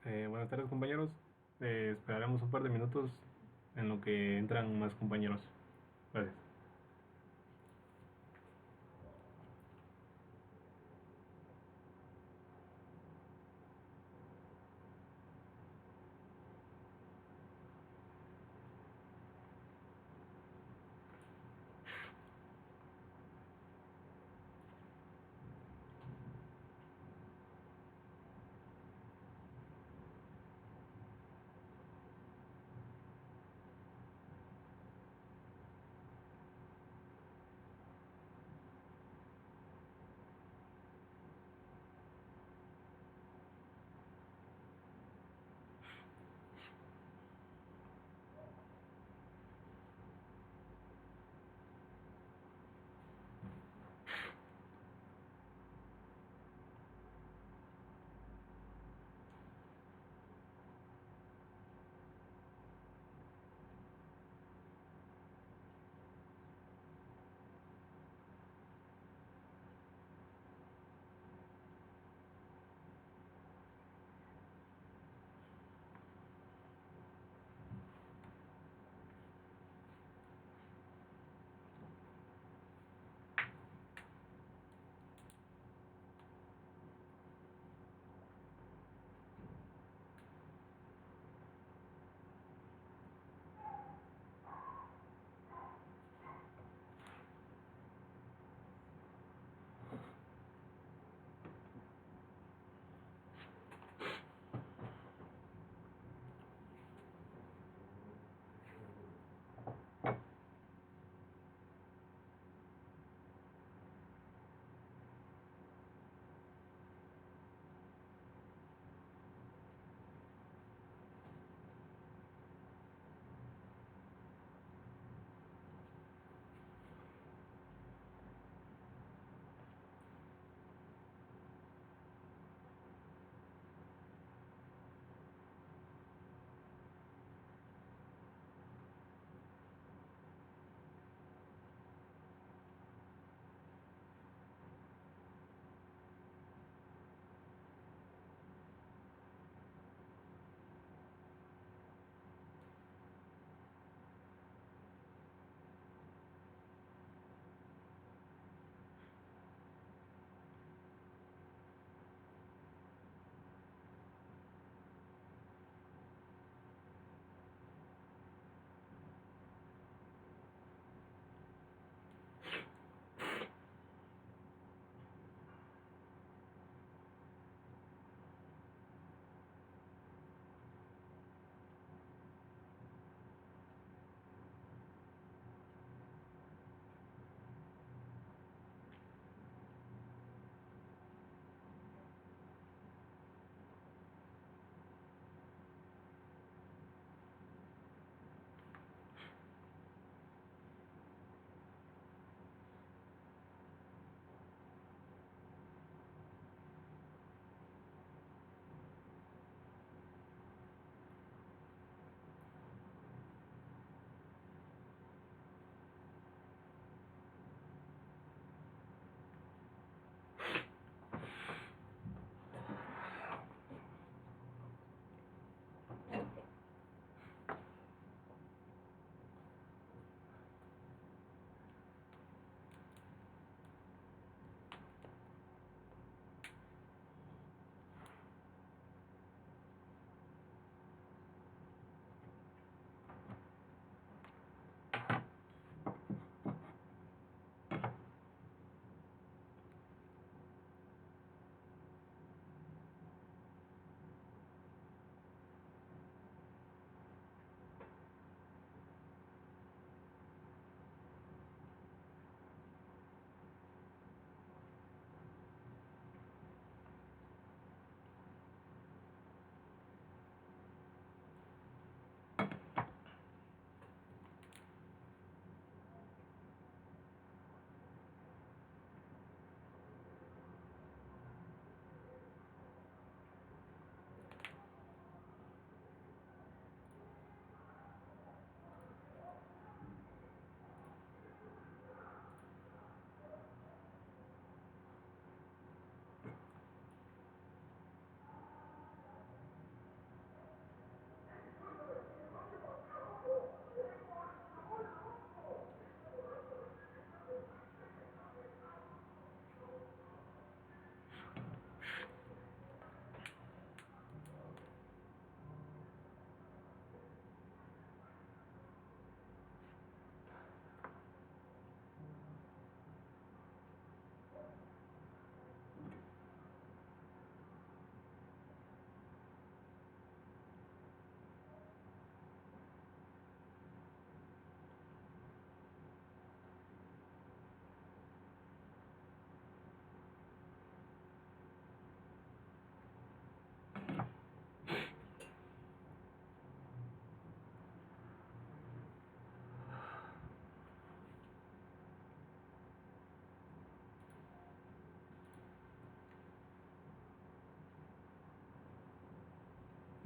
Buenas tardes, compañeros. Esperaremos un par de minutos en lo que entran más compañeros. Gracias.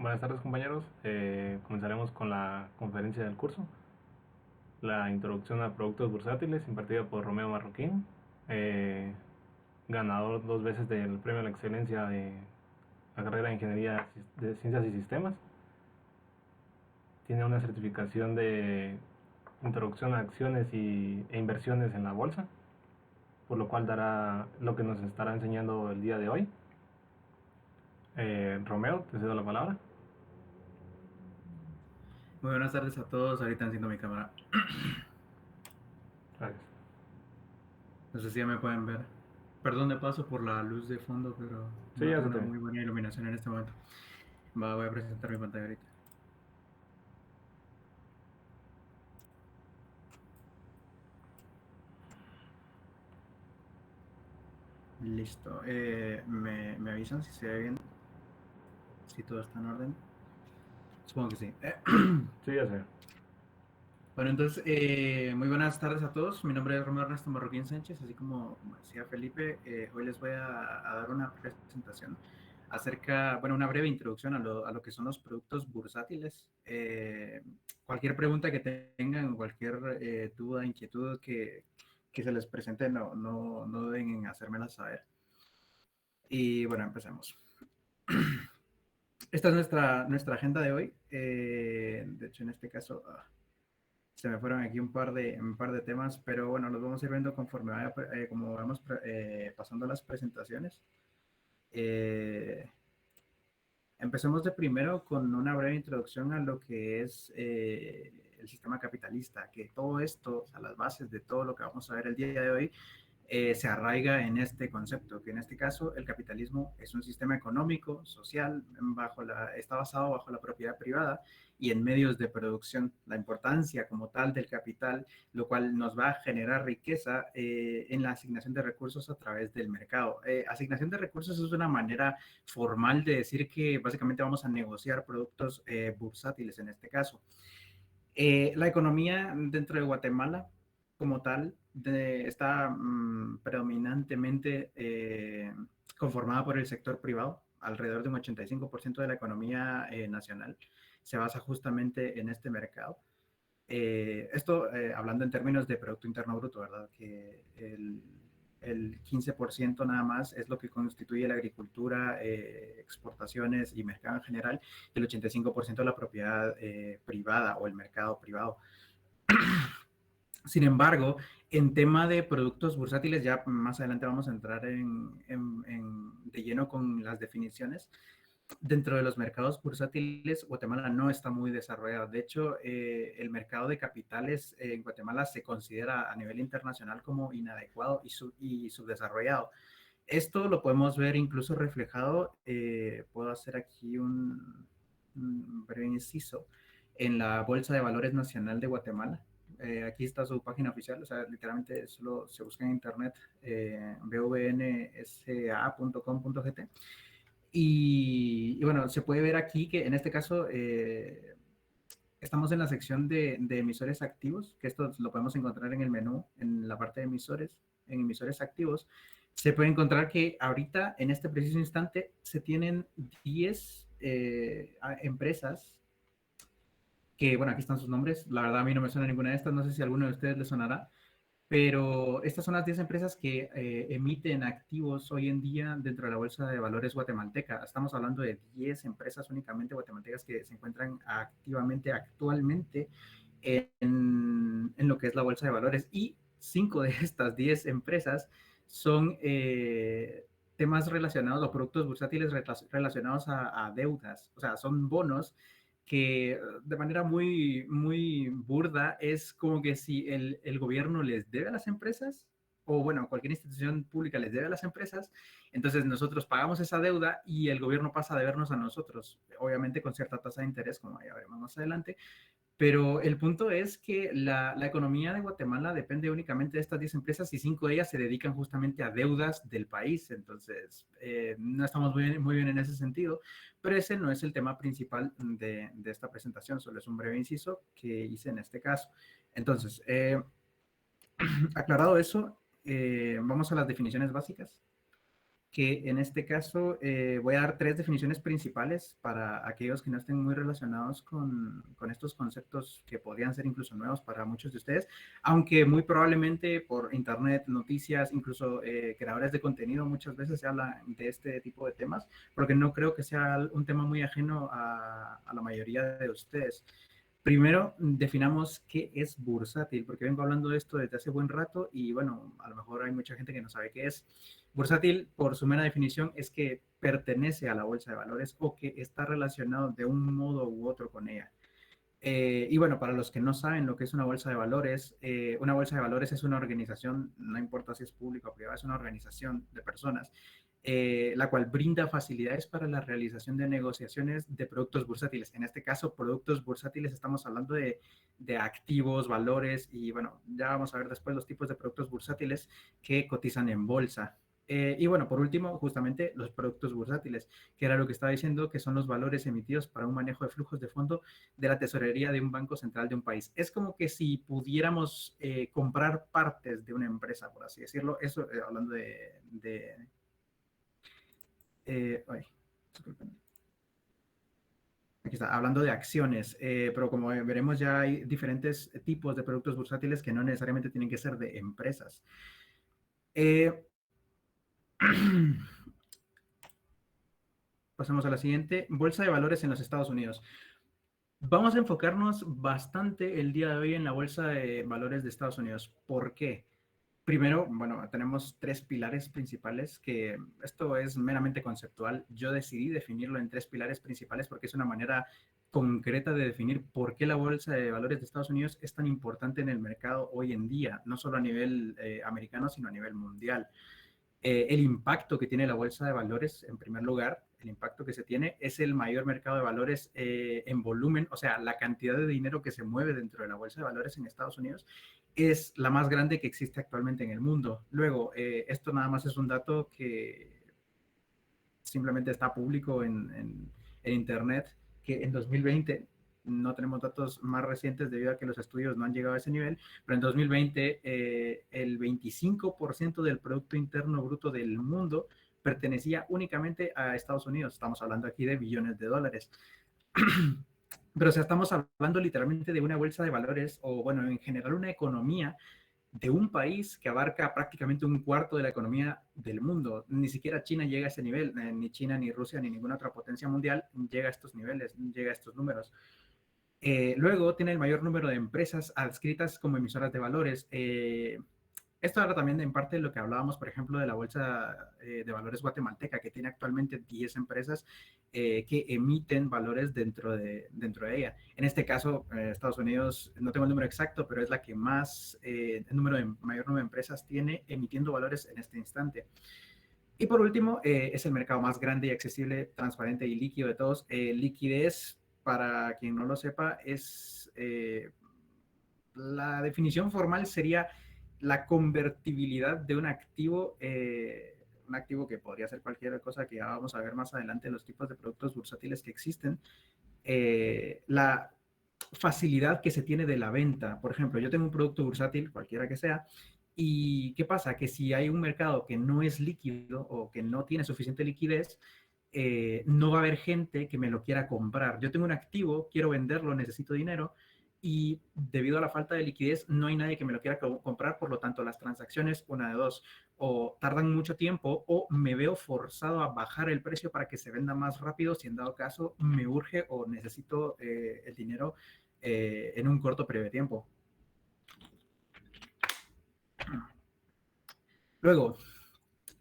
Buenas tardes compañeros. Comenzaremos con la conferencia del curso, la introducción a productos bursátiles impartida por Romeo Marroquín, eh, ganador 2 veces del premio a la excelencia de la carrera de Ingeniería de Ciencias y Sistemas. Tiene una certificación de introducción a acciones e inversiones en la bolsa, por lo cual dará lo que nos estará enseñando el día de hoy. Romeo, te cedo la palabra. Muy buenas tardes a todos. Ahorita enciendo mi cámara. Gracias. No sé si ya me pueden ver. Perdón de paso por la luz de fondo, pero Sí, no ya tengo se te una ve. muy buena iluminación en este momento. Voy a presentar mi pantalla ahorita. Listo. ¿Me avisan si se ve bien? Si todo está en orden. Supongo que sí. Sí, ya se ve. Bueno, entonces, muy buenas tardes a todos. Mi nombre es Romero Ernesto Marroquín Sánchez, así como decía Felipe, hoy les voy a dar una presentación acerca, bueno, una breve introducción a lo que son los productos bursátiles. Cualquier pregunta que tengan, cualquier duda, inquietud que se les presente, no duden en hacérmela saber. Y bueno, empecemos. Esta es nuestra agenda de hoy. De hecho, en este caso, se me fueron aquí un par de temas, pero bueno, los vamos a ir viendo conforme como vamos pasando las presentaciones. Empecemos de primero con una breve introducción a lo que es el sistema capitalista, que todo esto, o sea, las bases de todo lo que vamos a ver el día de hoy, se arraiga en este concepto, que en este caso el capitalismo es un sistema económico, social, está basado bajo la propiedad privada y en medios de producción. La importancia como tal del capital, lo cual nos va a generar riqueza en la asignación de recursos a través del mercado. Asignación de recursos es una manera formal de decir que básicamente vamos a negociar productos bursátiles en este caso. La economía dentro de Guatemala como tal está predominantemente conformada por el sector privado. Alrededor de un 85% de la economía nacional se basa justamente en este mercado. Esto hablando en términos de Producto Interno Bruto, ¿verdad? Que el 15% nada más es lo que constituye la agricultura, exportaciones y mercado en general, y el 85% de la propiedad privada o el mercado privado. Sin embargo, en tema de productos bursátiles, ya más adelante vamos a entrar de lleno con las definiciones. Dentro de los mercados bursátiles, Guatemala no está muy desarrollado. De hecho, el mercado de capitales en Guatemala se considera a nivel internacional como inadecuado y subdesarrollado. Esto lo podemos ver incluso reflejado, puedo hacer aquí un breve inciso, en la Bolsa de Valores Nacional de Guatemala. Aquí está su página oficial, o sea, literalmente solo se busca en internet, bvnsa.com.gt. Y bueno, se puede ver aquí que en este caso estamos en la sección de emisores activos, que esto lo podemos encontrar en el menú, en la parte de emisores, en emisores activos. Se puede encontrar que ahorita, en este preciso instante, se tienen 10 empresas que, bueno, aquí están sus nombres. La verdad, a mí no me suena ninguna de estas. No sé si a alguno de ustedes les sonará. Pero estas son las 10 empresas que emiten activos hoy en día dentro de la Bolsa de Valores guatemalteca. Estamos hablando de 10 empresas únicamente guatemaltecas que se encuentran activamente actualmente en lo que es la Bolsa de Valores. Y 5 de estas 10 empresas son temas relacionados o productos bursátiles relacionados a deudas. O sea, son bonos que de manera muy burda es como que si el gobierno les debe a las empresas, o bueno, cualquier institución pública les debe a las empresas, entonces nosotros pagamos esa deuda y el gobierno pasa a debernos a nosotros, obviamente con cierta tasa de interés, como ya veremos más adelante, pero el punto es que la economía de Guatemala depende únicamente de estas 10 empresas y 5 de ellas se dedican justamente a deudas del país. Entonces, no estamos muy bien en ese sentido, pero ese no es el tema principal de esta presentación, solo es un breve inciso que hice en este caso. Entonces, aclarado eso, vamos a las definiciones básicas, que en este caso voy a dar tres definiciones principales para aquellos que no estén muy relacionados con estos conceptos que podrían ser incluso nuevos para muchos de ustedes, aunque muy probablemente por internet, noticias, incluso creadores de contenido muchas veces se habla de este tipo de temas, porque no creo que sea un tema muy ajeno a la mayoría de ustedes. Primero, definamos qué es bursátil, porque vengo hablando de esto desde hace buen rato y bueno, a lo mejor hay mucha gente que no sabe qué es. Bursátil, por su mera definición, es que pertenece a la bolsa de valores o que está relacionado de un modo u otro con ella. Y bueno, para los que no saben lo que es una bolsa de valores es una organización, no importa si es pública o privada, es una organización de personas, la cual brinda facilidades para la realización de negociaciones de productos bursátiles. En este caso, productos bursátiles, estamos hablando de activos, valores, y bueno, ya vamos a ver después los tipos de productos bursátiles que cotizan en bolsa. Y bueno, por último, justamente los productos bursátiles, que era lo que estaba diciendo, que son los valores emitidos para un manejo de flujos de fondo de la tesorería de un banco central de un país. Es como que si pudiéramos comprar partes de una empresa, por así decirlo, eso hablando ay, aquí está, hablando de acciones, pero como veremos ya hay diferentes tipos de productos bursátiles que no necesariamente tienen que ser de empresas. Pasamos a la siguiente, bolsa de valores en los Estados Unidos. Vamos a enfocarnos bastante el día de hoy en la bolsa de valores de Estados Unidos. ¿Por qué? Primero, bueno, tenemos tres pilares principales, que esto es meramente conceptual. Yo decidí definirlo en tres pilares principales porque es una manera concreta de definir por qué la bolsa de valores de Estados Unidos es tan importante en el mercado hoy en día, no solo a nivel americano, sino a nivel mundial. El impacto que tiene la bolsa de valores, en primer lugar, el impacto que se tiene es el mayor mercado de valores en volumen, o sea, la cantidad de dinero que se mueve dentro de la bolsa de valores en Estados Unidos es la más grande que existe actualmente en el mundo. Luego, esto nada más es un dato que simplemente está público en Internet, que en 2020 no tenemos datos más recientes debido a que los estudios no han llegado a ese nivel, pero en 2020 el 25% del Producto Interno Bruto del mundo pertenecía únicamente a Estados Unidos. Estamos hablando aquí de billones de dólares. Pero o sea, estamos hablando literalmente de una bolsa de valores o, bueno, en general una economía de un país que abarca prácticamente un cuarto de la economía del mundo. Ni siquiera China llega a ese nivel, ni China, ni Rusia, ni ninguna otra potencia mundial llega a estos niveles, llega a estos números. Luego tiene el mayor número de empresas adscritas como emisoras de valores. Esto era también en parte de lo que hablábamos, por ejemplo, de la Bolsa de Valores guatemalteca, que tiene actualmente 10 empresas que emiten valores dentro de ella. En este caso, Estados Unidos, no tengo el número exacto, pero es la que más, mayor número de empresas tiene emitiendo valores en este instante. Y por último, es el mercado más grande y accesible, transparente y líquido de todos. Liquidez, para quien no lo sepa, es la definición formal sería la convertibilidad de un activo que podría ser cualquier cosa que ya vamos a ver más adelante, los tipos de productos bursátiles que existen, la facilidad que se tiene de la venta. Por ejemplo, yo tengo un producto bursátil, cualquiera que sea, y ¿qué pasa? Que si hay un mercado que no es líquido o que no tiene suficiente liquidez, no va a haber gente que me lo quiera comprar. Yo tengo un activo, quiero venderlo, necesito dinero, y debido a la falta de liquidez no hay nadie que me lo quiera comprar, por lo tanto las transacciones, una de dos, o tardan mucho tiempo o me veo forzado a bajar el precio para que se venda más rápido si en dado caso me urge o necesito el dinero en un corto periodo de tiempo. Luego,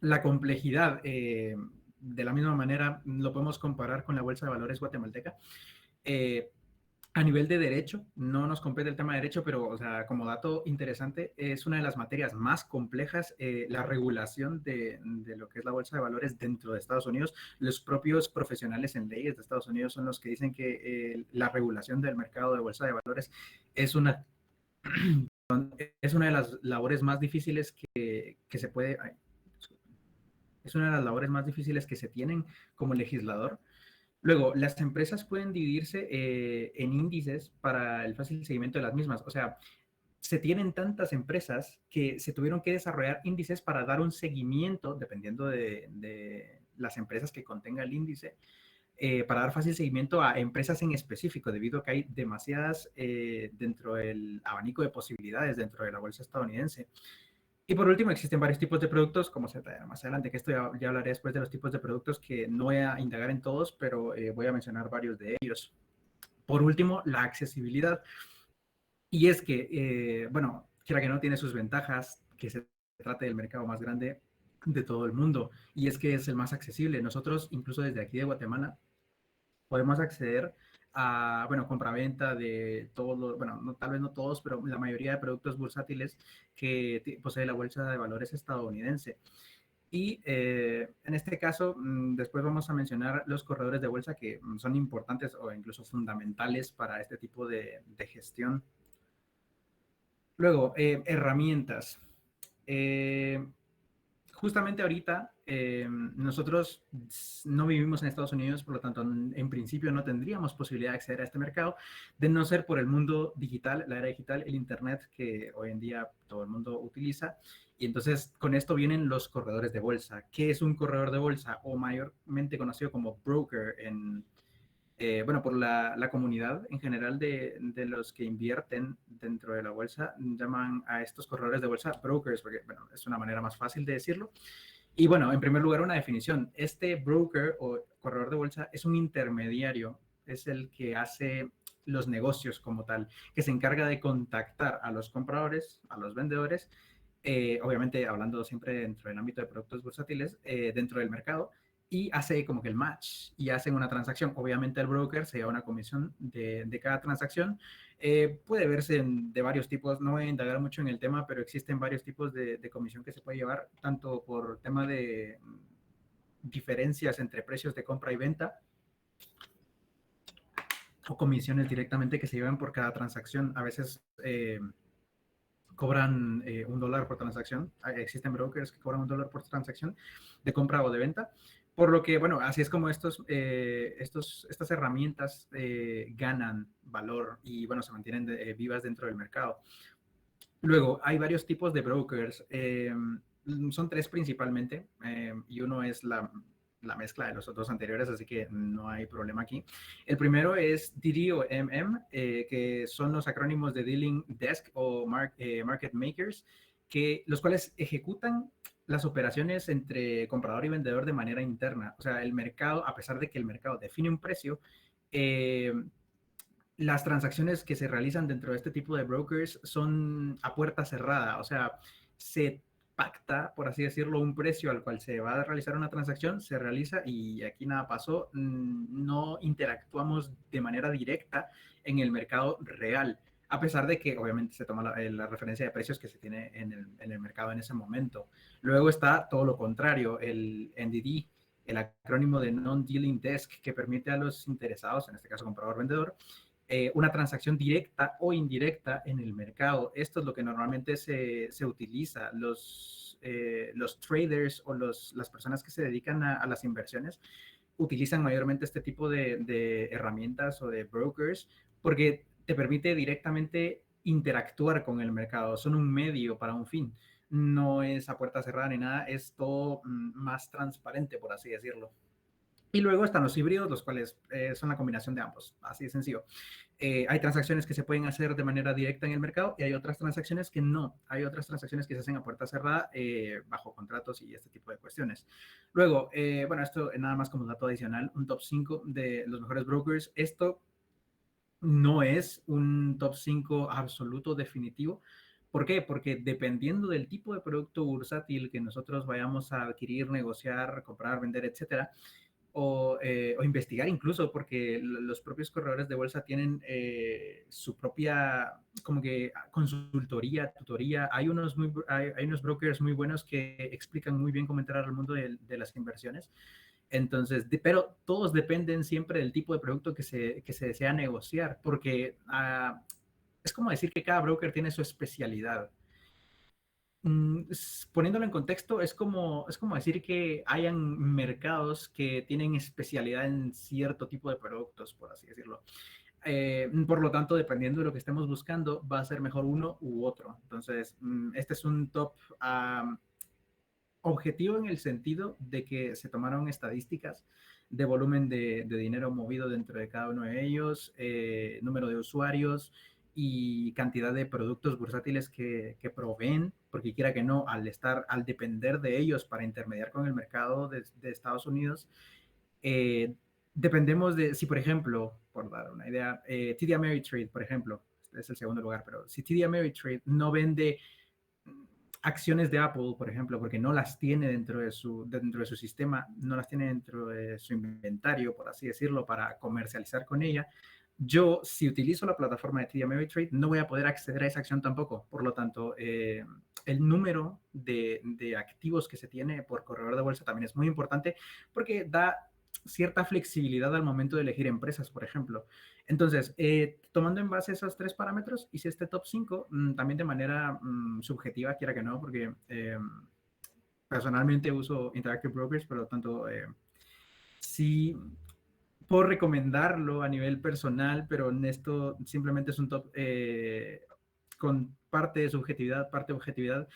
la complejidad, de la misma manera lo podemos comparar con la Bolsa de Valores guatemalteca. A nivel de derecho, no nos compete el tema de derecho, pero o sea, como dato interesante, es una de las materias más complejas, la regulación de lo que es la bolsa de valores dentro de Estados Unidos. Los propios profesionales en leyes de Estados Unidos son los que dicen que la regulación del mercado de bolsa de valores es una, es una de las labores más difíciles que se puede, es una de las labores más difíciles que se tienen como legislador. Luego, las empresas pueden dividirse en índices para el fácil seguimiento de las mismas. O sea, se tienen tantas empresas que se tuvieron que desarrollar índices para dar un seguimiento, dependiendo de las empresas que contenga el índice, para dar fácil seguimiento a empresas en específico, debido a que hay demasiadas dentro del abanico de posibilidades dentro de la bolsa estadounidense. Y por último, existen varios tipos de productos, como se traerá más adelante, que esto ya hablaré después de los tipos de productos, que no voy a indagar en todos, pero voy a mencionar varios de ellos. Por último, la accesibilidad. Y es que, bueno, quiera que no, tiene sus ventajas, que se trate del mercado más grande de todo el mundo, y es que es el más accesible. Nosotros, incluso desde aquí de Guatemala, podemos acceder a, bueno, compraventa de todos los, bueno, no, tal vez no todos, pero la mayoría de productos bursátiles que posee la Bolsa de Valores estadounidense. Y en este caso, después vamos a mencionar los corredores de bolsa que son importantes o incluso fundamentales para este tipo de gestión. Luego, herramientas. Eh, Justamente ahorita nosotros no vivimos en Estados Unidos, por lo tanto, en principio no tendríamos posibilidad de acceder a este mercado, de no ser por el mundo digital, la era digital, el Internet que hoy en día todo el mundo utiliza. Y entonces con esto vienen los corredores de bolsa. ¿Qué es un corredor de bolsa? O mayormente conocido como broker en, bueno, por la comunidad en general de los que invierten dentro de la bolsa, llaman a estos corredores de bolsa brokers, porque, bueno, es una manera más fácil de decirlo. Y bueno, en primer lugar, una definición. Este broker o corredor de bolsa es un intermediario, es el que hace los negocios como tal, que se encarga de contactar a los compradores, a los vendedores, obviamente hablando siempre dentro del ámbito de productos bursátiles, dentro del mercado, y hace como que el match y hacen una transacción. Obviamente el broker se lleva una comisión de cada transacción. Puede verse de varios tipos, no voy a indagar mucho en el tema, pero existen varios tipos de comisión que se puede llevar, tanto por tema de diferencias entre precios de compra y venta, o comisiones directamente que se llevan por cada transacción. A veces cobran $1 por transacción. Existen brokers que cobran $1 por transacción de compra o de venta. Por lo que, bueno, así es como estas herramientas ganan valor y, bueno, se mantienen vivas dentro del mercado. Luego, hay varios tipos de brokers. Son tres principalmente, y uno es la mezcla de los dos anteriores, así que no hay problema aquí. El primero es DD o MM, que son los acrónimos de Dealing Desk o Market Makers, los cuales ejecutan las operaciones entre comprador y vendedor de manera interna. O sea, el mercado, a pesar de que el mercado define un precio, las transacciones que se realizan dentro de este tipo de brokers son a puerta cerrada, o sea, se pacta, por así decirlo, un precio al cual se va a realizar una transacción, se realiza y aquí nada pasó, no interactuamos de manera directa en el mercado real, a pesar de que obviamente se toma la referencia de precios que se tiene en el mercado en ese momento. Luego está todo lo contrario, el NDD, el acrónimo de Non-Dealing Desk, que permite a los interesados, en este caso comprador-vendedor, una transacción directa o indirecta en el mercado. Esto es lo que normalmente se utiliza. Los traders o las personas que se dedican a las inversiones utilizan mayormente este tipo de herramientas o de brokers porque te permite directamente interactuar con el mercado. Son un medio para un fin. No es a puerta cerrada ni nada, es todo más transparente, por así decirlo. Y luego están los híbridos, los cuales son la combinación de ambos, así de sencillo. Hay transacciones que se pueden hacer de manera directa en el mercado y hay otras transacciones que no. Hay otras transacciones que se hacen a puerta cerrada, bajo contratos y este tipo de cuestiones. Luego, bueno, esto nada más como dato adicional, un top 5 de los mejores brokers. Esto no es un top 5 absoluto definitivo. ¿Por qué? Porque dependiendo del tipo de producto bursátil que nosotros vayamos a adquirir, negociar, comprar, vender, etcétera, o investigar incluso, porque los propios corredores de bolsa tienen su propia como que consultoría, tutoría. Hay unos brokers muy buenos que explican muy bien cómo entrar al mundo de las inversiones. Entonces, pero todos dependen siempre del tipo de producto que se desea negociar, porque es como decir que cada broker tiene su especialidad. Poniéndolo en contexto, es como decir que hayan mercados que tienen especialidad en cierto tipo de productos, por así decirlo. Por lo tanto, dependiendo de lo que estemos buscando, va a ser mejor uno u otro. Entonces, este es un top objetivo en el sentido de que se tomaron estadísticas de volumen de dinero movido dentro de cada uno de ellos, número de usuarios y cantidad de productos bursátiles que proveen, porque quiera que no, al depender de ellos para intermediar con el mercado de Estados Unidos, eh, dependemos de, si por ejemplo, por dar una idea, TD Ameritrade, por ejemplo, es el segundo lugar, pero si TD Ameritrade no vende acciones de Apple, por ejemplo, porque no las tiene dentro de su sistema, no las tiene dentro de su inventario, por así decirlo, para comercializar con ella, yo, si utilizo la plataforma de TD Ameritrade, no voy a poder acceder a esa acción tampoco. Por lo tanto, el número de activos que se tiene por corredor de bolsa también es muy importante porque da cierta flexibilidad al momento de elegir empresas, por ejemplo. Entonces, tomando en base esos tres parámetros, hice este top 5, también de manera subjetiva, quiera que no, porque personalmente uso Interactive Brokers, por lo tanto, sí puedo recomendarlo a nivel personal, pero en esto simplemente es un top con parte de subjetividad, parte de objetividad.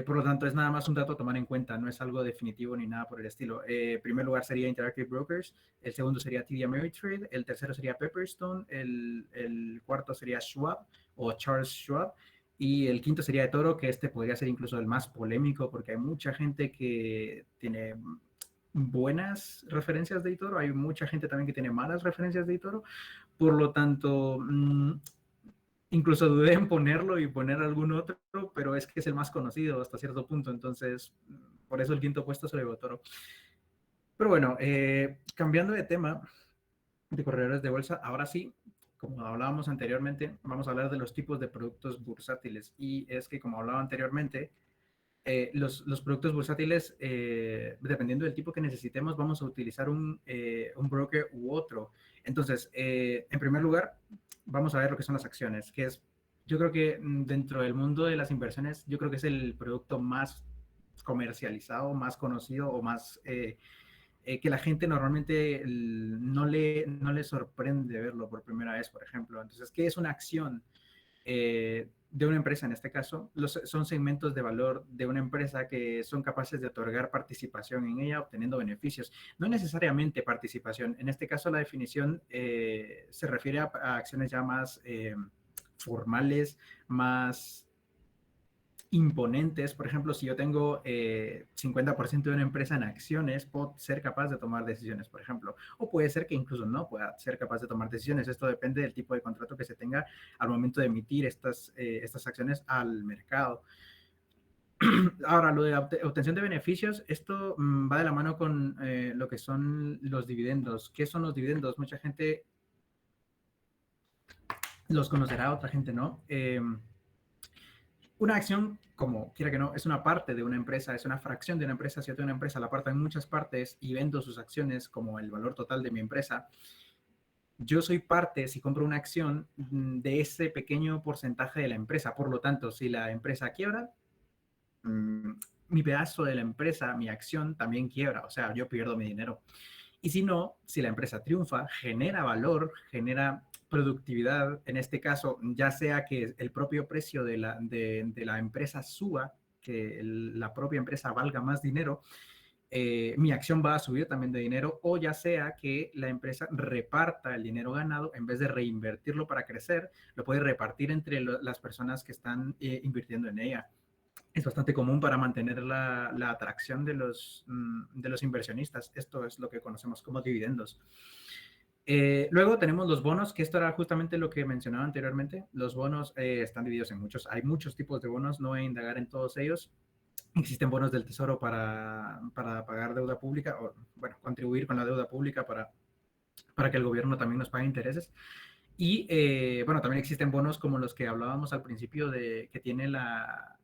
Por lo tanto, es nada más un dato a tomar en cuenta, no es algo definitivo ni nada por el estilo. Primer lugar sería Interactive Brokers, el segundo sería TD Ameritrade, el tercero sería Pepperstone, el cuarto sería Schwab o Charles Schwab, y el quinto sería eToro, que este podría ser incluso el más polémico porque hay mucha gente que tiene buenas referencias de eToro, hay mucha gente también que tiene malas referencias de eToro, por lo tanto, incluso dudé en ponerlo y poner algún otro, pero es que es el más conocido hasta cierto punto, entonces por eso el quinto puesto se lo llevó Toro. Pero bueno, cambiando de tema de corredores de bolsa, ahora sí, como hablábamos anteriormente, vamos a hablar de los tipos de productos bursátiles. Y es que, como hablaba anteriormente, los productos bursátiles, dependiendo del tipo que necesitemos, vamos a utilizar un broker u otro. Entonces, en primer lugar, vamos a ver lo que son las acciones, que es, yo creo que dentro del mundo de las inversiones, yo creo que es el producto más comercializado, más conocido o más que la gente normalmente no le sorprende verlo por primera vez, por ejemplo. Entonces, ¿qué es una acción? De una empresa, en este caso, son segmentos de valor de una empresa que son capaces de otorgar participación en ella, obteniendo beneficios. No necesariamente participación. En este caso, la definición se refiere a acciones ya más formales, más imponentes. Por ejemplo, si yo tengo 50% de una empresa en acciones, puedo ser capaz de tomar decisiones, por ejemplo. O puede ser que incluso no pueda ser capaz de tomar decisiones. Esto depende del tipo de contrato que se tenga al momento de emitir estas acciones al mercado. Ahora, lo de la obtención de beneficios, esto va de la mano con lo que son los dividendos. ¿Qué son los dividendos? Mucha gente los conocerá, otra gente no. Una acción, como quiera que no, es una parte de una empresa, es una fracción de una empresa. Si yo tengo una empresa, la parto en muchas partes y vendo sus acciones como el valor total de mi empresa, yo soy parte, si compro una acción, de ese pequeño porcentaje de la empresa. Por lo tanto, si la empresa quiebra, mi pedazo de la empresa, mi acción, también quiebra. O sea, yo pierdo mi dinero. Y si no, si la empresa triunfa, genera valor, genera productividad, en este caso, ya sea que el propio precio de la empresa suba, que la propia empresa valga más dinero, mi acción va a subir también de dinero, o ya sea que la empresa reparta el dinero ganado, en vez de reinvertirlo para crecer, lo puede repartir entre las personas que están invirtiendo en ella. Es bastante común para mantener la atracción de los inversionistas. Esto es lo que conocemos como dividendos. Luego tenemos los bonos, que esto era justamente lo que mencionaba anteriormente. Los bonos están divididos en muchos. Hay muchos tipos de bonos, no voy a indagar en todos ellos. Existen bonos del tesoro para pagar deuda pública, o bueno, contribuir con la deuda pública para que el gobierno también nos pague intereses. Y bueno, también existen bonos como los que hablábamos al principio que tiene la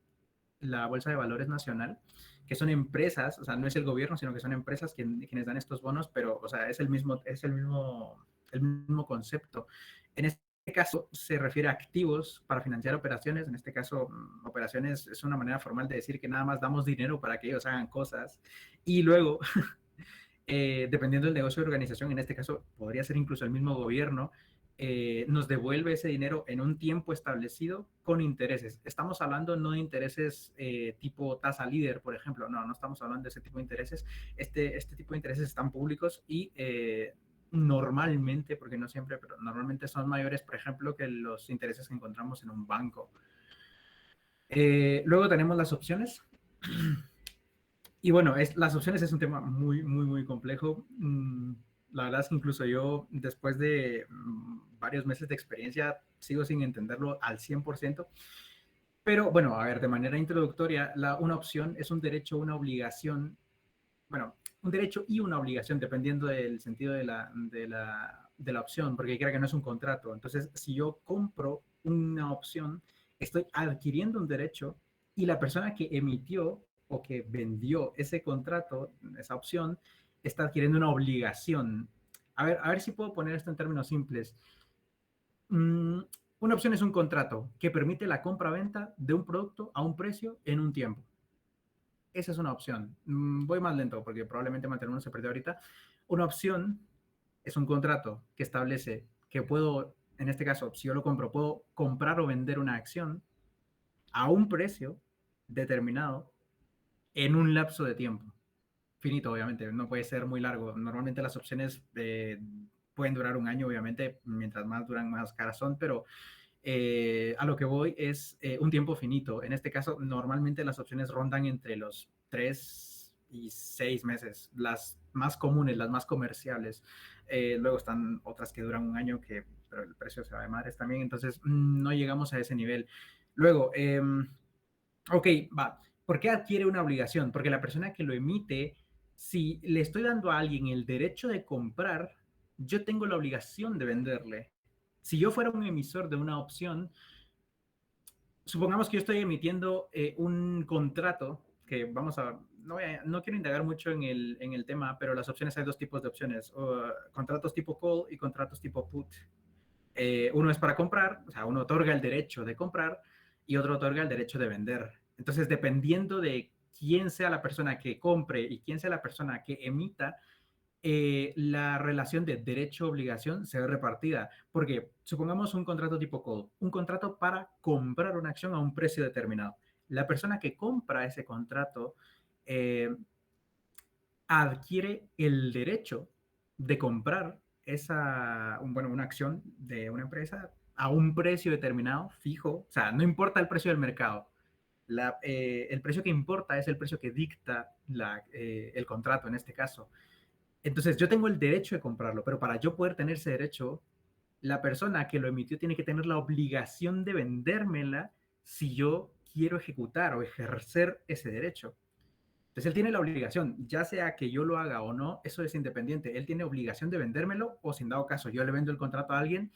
Bolsa de Valores Nacional, que son empresas, o sea, no es el gobierno, sino que son empresas quienes dan estos bonos, pero, o sea, es el mismo concepto. En este caso se refiere a activos para financiar operaciones. En este caso, operaciones es una manera formal de decir que nada más damos dinero para que ellos hagan cosas y luego, dependiendo del negocio de organización, en este caso podría ser incluso el mismo gobierno, nos devuelve ese dinero en un tiempo establecido con intereses. Estamos hablando no de intereses tipo tasa líder, por ejemplo, no estamos hablando de ese tipo de intereses. Este tipo de intereses están públicos y normalmente, porque no siempre, pero normalmente son mayores, por ejemplo, que los intereses que encontramos en un banco. Luego tenemos las opciones. Y bueno, las opciones es un tema muy, muy, muy complejo. La verdad es que incluso yo, después de varios meses de experiencia, sigo sin entenderlo al 100%. Pero bueno, a ver, de manera introductoria, una opción es un derecho, una obligación, bueno, un derecho y una obligación, dependiendo del sentido de la opción, porque creo que no es un contrato. Entonces, si yo compro una opción, estoy adquiriendo un derecho y la persona que emitió o que vendió ese contrato, esa opción, está adquiriendo una obligación. A ver si puedo poner esto en términos simples. Una opción es un contrato que permite la compra-venta de un producto a un precio en un tiempo. Esa es una opción. Voy más lento porque probablemente mantenerlo se perdió ahorita. Una opción es un contrato que establece que puedo, en este caso, si yo lo compro, puedo comprar o vender una acción a un precio determinado en un lapso de tiempo. Finito, obviamente, no puede ser muy largo. Normalmente las opciones pueden durar un año, obviamente, mientras más duran, más caras son, pero a lo que voy es un tiempo finito. En este caso, normalmente las opciones rondan entre los 3 y 6 meses, las más comunes, las más comerciales. Luego están otras que duran un año, pero el precio se va de madres también, entonces no llegamos a ese nivel. Luego, ok, va. ¿Por qué adquiere una obligación? Porque la persona que lo emite, si le estoy dando a alguien el derecho de comprar, yo tengo la obligación de venderle. Si yo fuera un emisor de una opción, supongamos que yo estoy emitiendo un contrato, que vamos a, no quiero indagar mucho en el tema, pero las opciones, hay dos tipos de opciones, contratos tipo call y contratos tipo put. Uno es para comprar, o sea, uno otorga el derecho de comprar y otro otorga el derecho de vender. Entonces, dependiendo de quién sea la persona que compre y quién sea la persona que emita, la relación de derecho-obligación se ve repartida. Porque supongamos un contrato tipo call, un contrato para comprar una acción a un precio determinado. La persona que compra ese contrato adquiere el derecho de comprar una acción de una empresa a un precio determinado, fijo. O sea, no importa el precio del mercado. El precio que importa es el precio que dicta el contrato en este caso. Entonces, yo tengo el derecho de comprarlo, pero para yo poder tener ese derecho, la persona que lo emitió tiene que tener la obligación de vendérmela si yo quiero ejecutar o ejercer ese derecho. Entonces, él tiene la obligación, ya sea que yo lo haga o no, eso es independiente. Él tiene obligación de vendérmelo o, si en dado caso yo le vendo el contrato a alguien,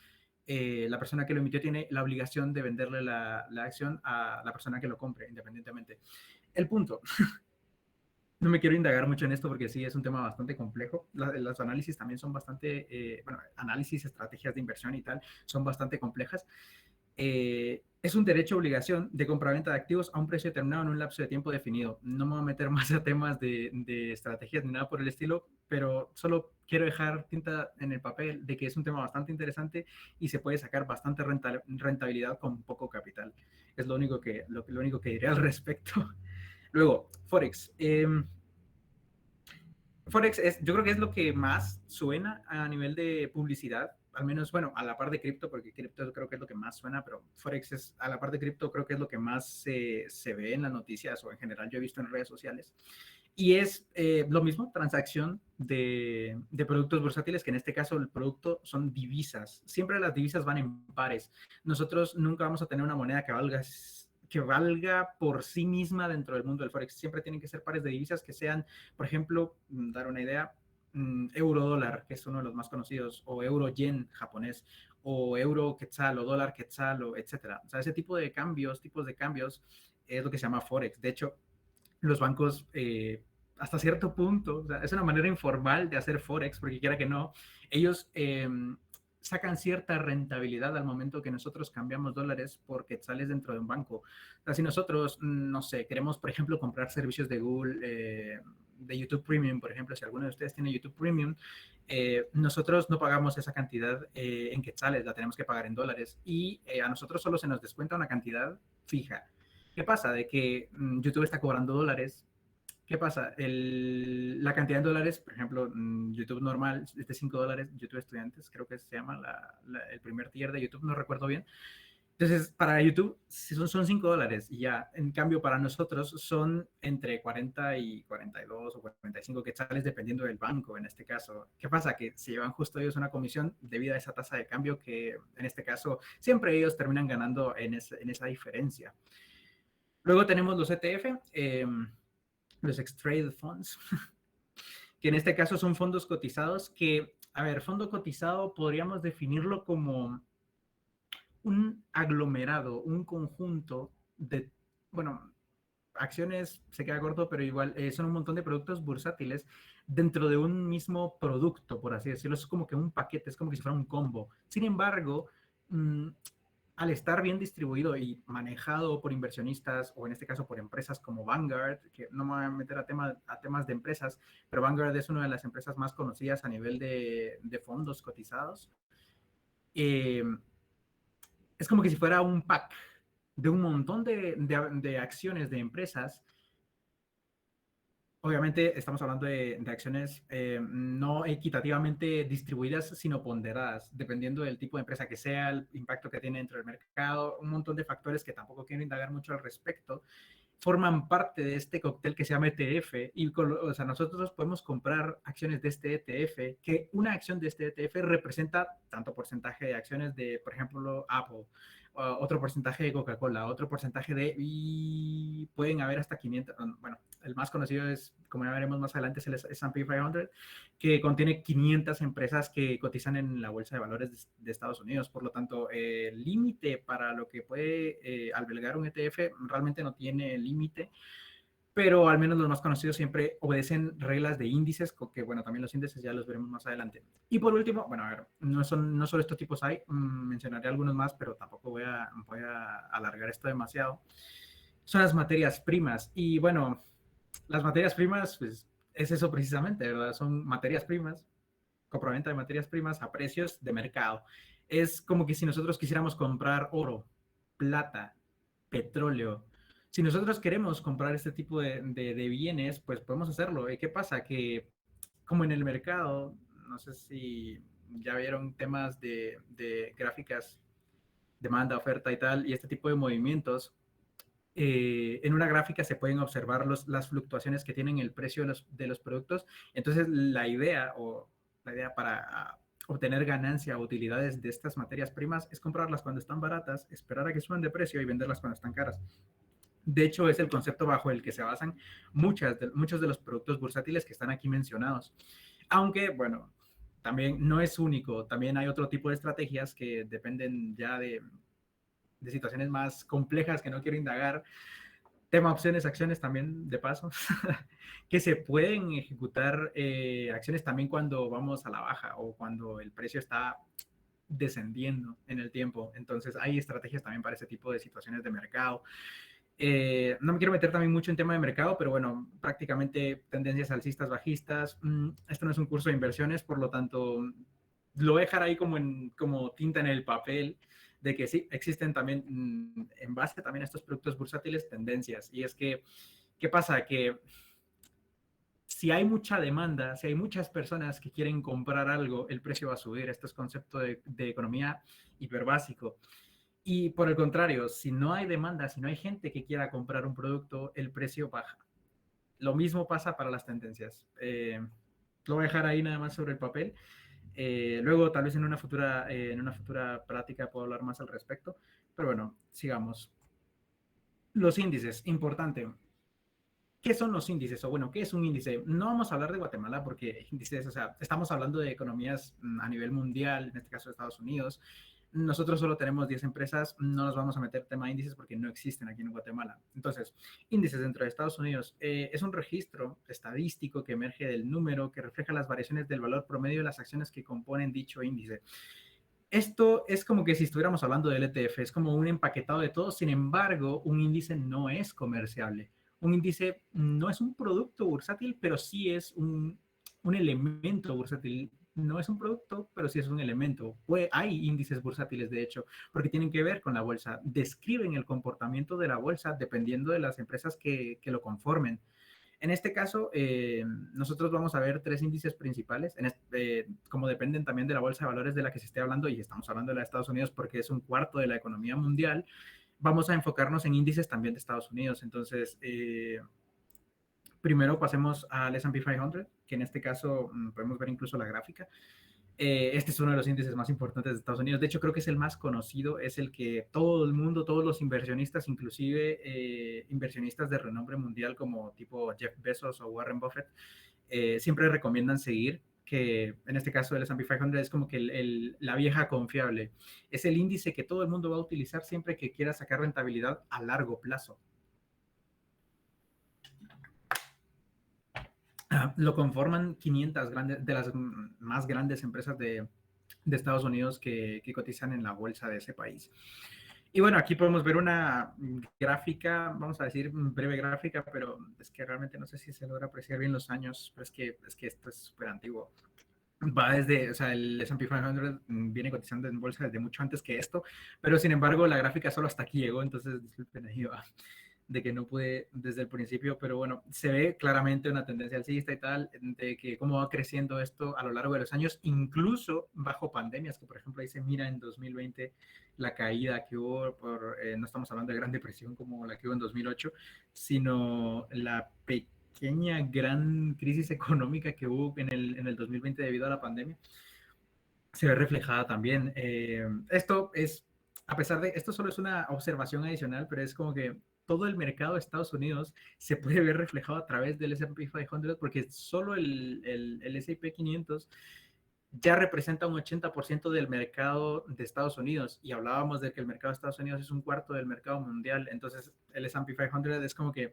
la persona que lo emitió tiene la obligación de venderle la acción a la persona que lo compre, independientemente. El punto, no me quiero indagar mucho en esto porque sí es un tema bastante complejo. Los análisis también son bastante, análisis, estrategias de inversión y tal, son bastante complejas. Es un derecho o obligación de compraventa de activos a un precio determinado en un lapso de tiempo definido. No me voy a meter más a temas de estrategias ni nada por el estilo, pero solo quiero dejar tinta en el papel de que es un tema bastante interesante y se puede sacar bastante rentabilidad con poco capital. Es lo único que diré al respecto. Luego, Forex. Forex yo creo que es lo que más suena a nivel de publicidad, al menos, bueno, a la par de cripto, porque cripto creo que es lo que más suena, pero Forex a la par de cripto creo que es lo que más se ve en las noticias o en general yo he visto en redes sociales. Y es lo mismo, transacción de productos bursátiles, que en este caso el producto son divisas. Siempre las divisas van en pares. Nosotros nunca vamos a tener una moneda que valga por sí misma dentro del mundo del Forex. Siempre tienen que ser pares de divisas que sean, por ejemplo, dar una idea, euro-dólar, que es uno de los más conocidos, o euro-yen japonés, o euro-quetzal, o dólar-quetzal, o etcétera. O sea, ese tipo de tipos de cambios, es lo que se llama Forex. De hecho, los bancos, hasta cierto punto, o sea, es una manera informal de hacer Forex, porque quiera que no, ellos sacan cierta rentabilidad al momento que nosotros cambiamos dólares por quetzales dentro de un banco. O sea, si nosotros, no sé, queremos, por ejemplo, comprar servicios de Google, YouTube Premium, por ejemplo, si alguno de ustedes tiene YouTube Premium, nosotros no pagamos esa cantidad en quetzales, la tenemos que pagar en dólares y a nosotros solo se nos descuenta una cantidad fija. ¿Qué pasa? De que YouTube está cobrando dólares. ¿Qué pasa? La cantidad de dólares, por ejemplo, YouTube normal es de $5, YouTube Estudiantes, creo que se llama el primer tier de YouTube, no recuerdo bien. Entonces, para YouTube son $5 y ya. En cambio, para nosotros son entre 40 y 42 o 45 quetzales, dependiendo del banco en este caso. ¿Qué pasa? Que se llevan justo ellos una comisión debido a esa tasa de cambio que en este caso siempre ellos terminan ganando en esa diferencia. Luego tenemos los ETF, los X-Traded Funds, que en este caso son fondos cotizados que, a ver, fondo cotizado podríamos definirlo como un aglomerado, un conjunto de, bueno, acciones se queda corto, pero igual son un montón de productos bursátiles dentro de un mismo producto, por así decirlo. Es como que un paquete, es como que si fuera un combo. Sin embargo, al estar bien distribuido y manejado por inversionistas, o en este caso por empresas como Vanguard, que no me voy a meter a temas de empresas, pero Vanguard es una de las empresas más conocidas a nivel de fondos cotizados. Es como que si fuera un pack de un montón de acciones de empresas. Obviamente estamos hablando de acciones no equitativamente distribuidas, sino ponderadas, dependiendo del tipo de empresa que sea, el impacto que tiene dentro del mercado, un montón de factores que tampoco quiero indagar mucho al respecto, forman parte de este cóctel que se llama ETF. Y o sea, nosotros podemos comprar acciones de este ETF, que una acción de este ETF representa tanto porcentaje de acciones de, por ejemplo, Apple, otro porcentaje de Coca-Cola, otro porcentaje y pueden haber hasta 500, bueno, el más conocido es, como ya veremos más adelante, es el S&P 500, que contiene 500 empresas que cotizan en la bolsa de valores de Estados Unidos. Por lo tanto, el límite para lo que puede albergar un ETF realmente no tiene límite, pero al menos los más conocidos siempre obedecen reglas de índices, que bueno, también los índices ya los veremos más adelante. Y por último, bueno, a ver, no solo estos tipos hay, mencionaré algunos más, pero tampoco voy a alargar esto demasiado. Son las materias primas. Y bueno, las materias primas, pues es eso precisamente, ¿verdad? Son materias primas, compraventa de materias primas a precios de mercado. Es como que si nosotros quisiéramos comprar oro, plata, petróleo. Si nosotros queremos comprar este tipo de bienes, pues podemos hacerlo. ¿Y qué pasa? Que como en el mercado, no sé si ya vieron temas de gráficas, demanda, oferta y tal, y este tipo de movimientos, en una gráfica se pueden observar las fluctuaciones que tienen el precio de los productos. Entonces, la idea para obtener ganancia o utilidades de estas materias primas es comprarlas cuando están baratas, esperar a que suban de precio y venderlas cuando están caras. De hecho, es el concepto bajo el que se basan muchos de los productos bursátiles que están aquí mencionados. Aunque, bueno, también no es único, también hay otro tipo de estrategias que dependen ya de situaciones más complejas que no quiero indagar. Tema opciones, acciones también, de paso, que se pueden ejecutar acciones también cuando vamos a la baja o cuando el precio está descendiendo en el tiempo. Entonces hay estrategias también para ese tipo de situaciones de mercado. No me quiero meter también mucho en tema de mercado, pero bueno, prácticamente tendencias alcistas, bajistas. Esto no es un curso de inversiones, por lo tanto, lo voy a dejar ahí como tinta en el papel, de que sí, existen también, en base también a estos productos bursátiles, tendencias. Y es que, ¿qué pasa? Que si hay mucha demanda, si hay muchas personas que quieren comprar algo, el precio va a subir. Esto es concepto de economía hiperbásico. Y por el contrario, si no hay demanda, si no hay gente que quiera comprar un producto, el precio baja. Lo mismo pasa para las tendencias. Lo voy a dejar ahí nada más sobre el papel. Luego, tal vez en una futura práctica puedo hablar más al respecto. Pero bueno, sigamos. Los índices, importante. ¿Qué son los índices? O bueno, ¿qué es un índice? No vamos a hablar de Guatemala porque índices, o sea, estamos hablando de economías a nivel mundial, en este caso de Estados Unidos. Nosotros solo tenemos 10 empresas, no nos vamos a meter tema de índices porque no existen aquí en Guatemala. Entonces, índices dentro de Estados Unidos es un registro estadístico que emerge del número que refleja las variaciones del valor promedio de las acciones que componen dicho índice. Esto es como que si estuviéramos hablando del ETF, es como un empaquetado de todo. Sin embargo, un índice no es comerciable. un índice no es un producto bursátil, pero sí es un elemento bursátil. No es un producto, pero sí es un elemento. Hay índices bursátiles, de hecho, porque tienen que ver con la bolsa. Describen el comportamiento de la bolsa dependiendo de las empresas que lo conformen. En este caso, nosotros vamos a ver tres índices principales, como dependen también de la bolsa de valores de la que se esté hablando, y estamos hablando de la de Estados Unidos porque es un cuarto de la economía mundial. Vamos a enfocarnos en índices también de Estados Unidos. Entonces, primero pasemos al S&P 500, que en este caso podemos ver incluso la gráfica. Este es uno de los índices más importantes de Estados Unidos. De hecho, creo que es el más conocido, es el que todo el mundo, todos los inversionistas, inclusive inversionistas de renombre mundial como tipo Jeff Bezos o Warren Buffett, siempre recomiendan seguir, que en este caso el S&P 500 es como que la vieja confiable. Es el índice que todo el mundo va a utilizar siempre que quiera sacar rentabilidad a largo plazo. Lo conforman 500 de las más grandes empresas de Estados Unidos que cotizan en la bolsa de ese país. Y bueno, aquí podemos ver una gráfica, vamos a decir breve gráfica, pero es que realmente no sé si se logra apreciar bien los años, pero es que esto es súper antiguo. Va desde, o sea, el S&P 500 viene cotizando en bolsa desde mucho antes que esto, pero sin embargo la gráfica solo hasta aquí llegó, entonces disculpen ahí va, de que no pude desde el principio, pero bueno, se ve claramente una tendencia alcista y tal, de que cómo va creciendo esto a lo largo de los años, incluso bajo pandemias, que por ejemplo ahí se mira en 2020 la caída que hubo no estamos hablando de Gran Depresión como la que hubo en 2008, sino la pequeña gran crisis económica que hubo en el 2020 debido a la pandemia, se ve reflejada también. Esto es, a pesar de, esto solo es una observación adicional, pero es como que todo el mercado de Estados Unidos se puede ver reflejado a través del S&P 500 porque solo el S&P 500 ya representa un 80% del mercado de Estados Unidos, y hablábamos de que el mercado de Estados Unidos es un cuarto del mercado mundial. Entonces el S&P 500 es como que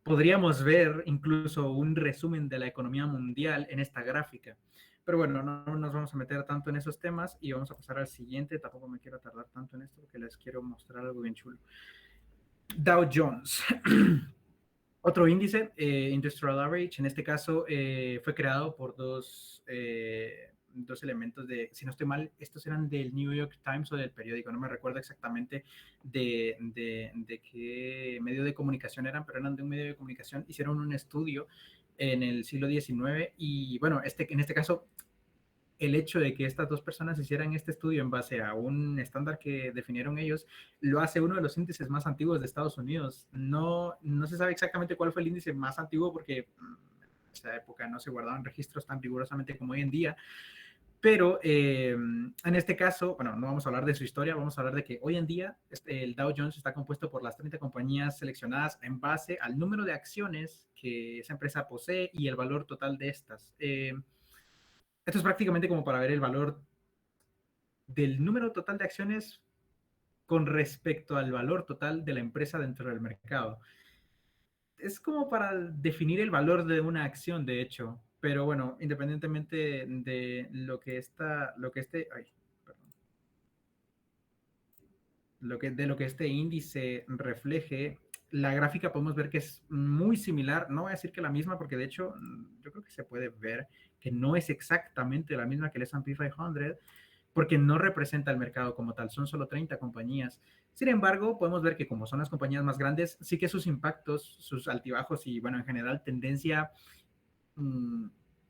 podríamos ver incluso un resumen de la economía mundial en esta gráfica. Pero bueno, no nos vamos a meter tanto en esos temas y vamos a pasar al siguiente. Tampoco me quiero tardar tanto en esto porque les quiero mostrar algo bien chulo. Dow Jones. Otro índice, Industrial Average, en este caso fue creado por dos elementos si no estoy mal, estos eran del New York Times o del periódico, no me recuerdo exactamente de qué medio de comunicación eran, pero eran de un medio de comunicación. Hicieron un estudio en el siglo XIX y bueno, en este caso el hecho de que estas dos personas hicieran este estudio en base a un estándar que definieron ellos, lo hace uno de los índices más antiguos de Estados Unidos. No se sabe exactamente cuál fue el índice más antiguo porque en esa época no se guardaban registros tan rigurosamente como hoy en día, pero en este caso, bueno, no vamos a hablar de su historia, vamos a hablar de que hoy en día el Dow Jones está compuesto por las 30 compañías seleccionadas en base al número de acciones que esa empresa posee y el valor total de estas. Esto es prácticamente como para ver el valor del número total de acciones con respecto al valor total de la empresa dentro del mercado. Es como para definir el valor de una acción, de hecho. Pero bueno, independientemente de de lo que este índice refleje, la gráfica podemos ver que es muy similar. No voy a decir que la misma, porque de hecho yo creo que se puede ver que no es exactamente la misma que el S&P 500, porque no representa el mercado como tal, son solo 30 compañías. Sin embargo, podemos ver que como son las compañías más grandes, sí que sus impactos, sus altibajos y, bueno, en general, tendencia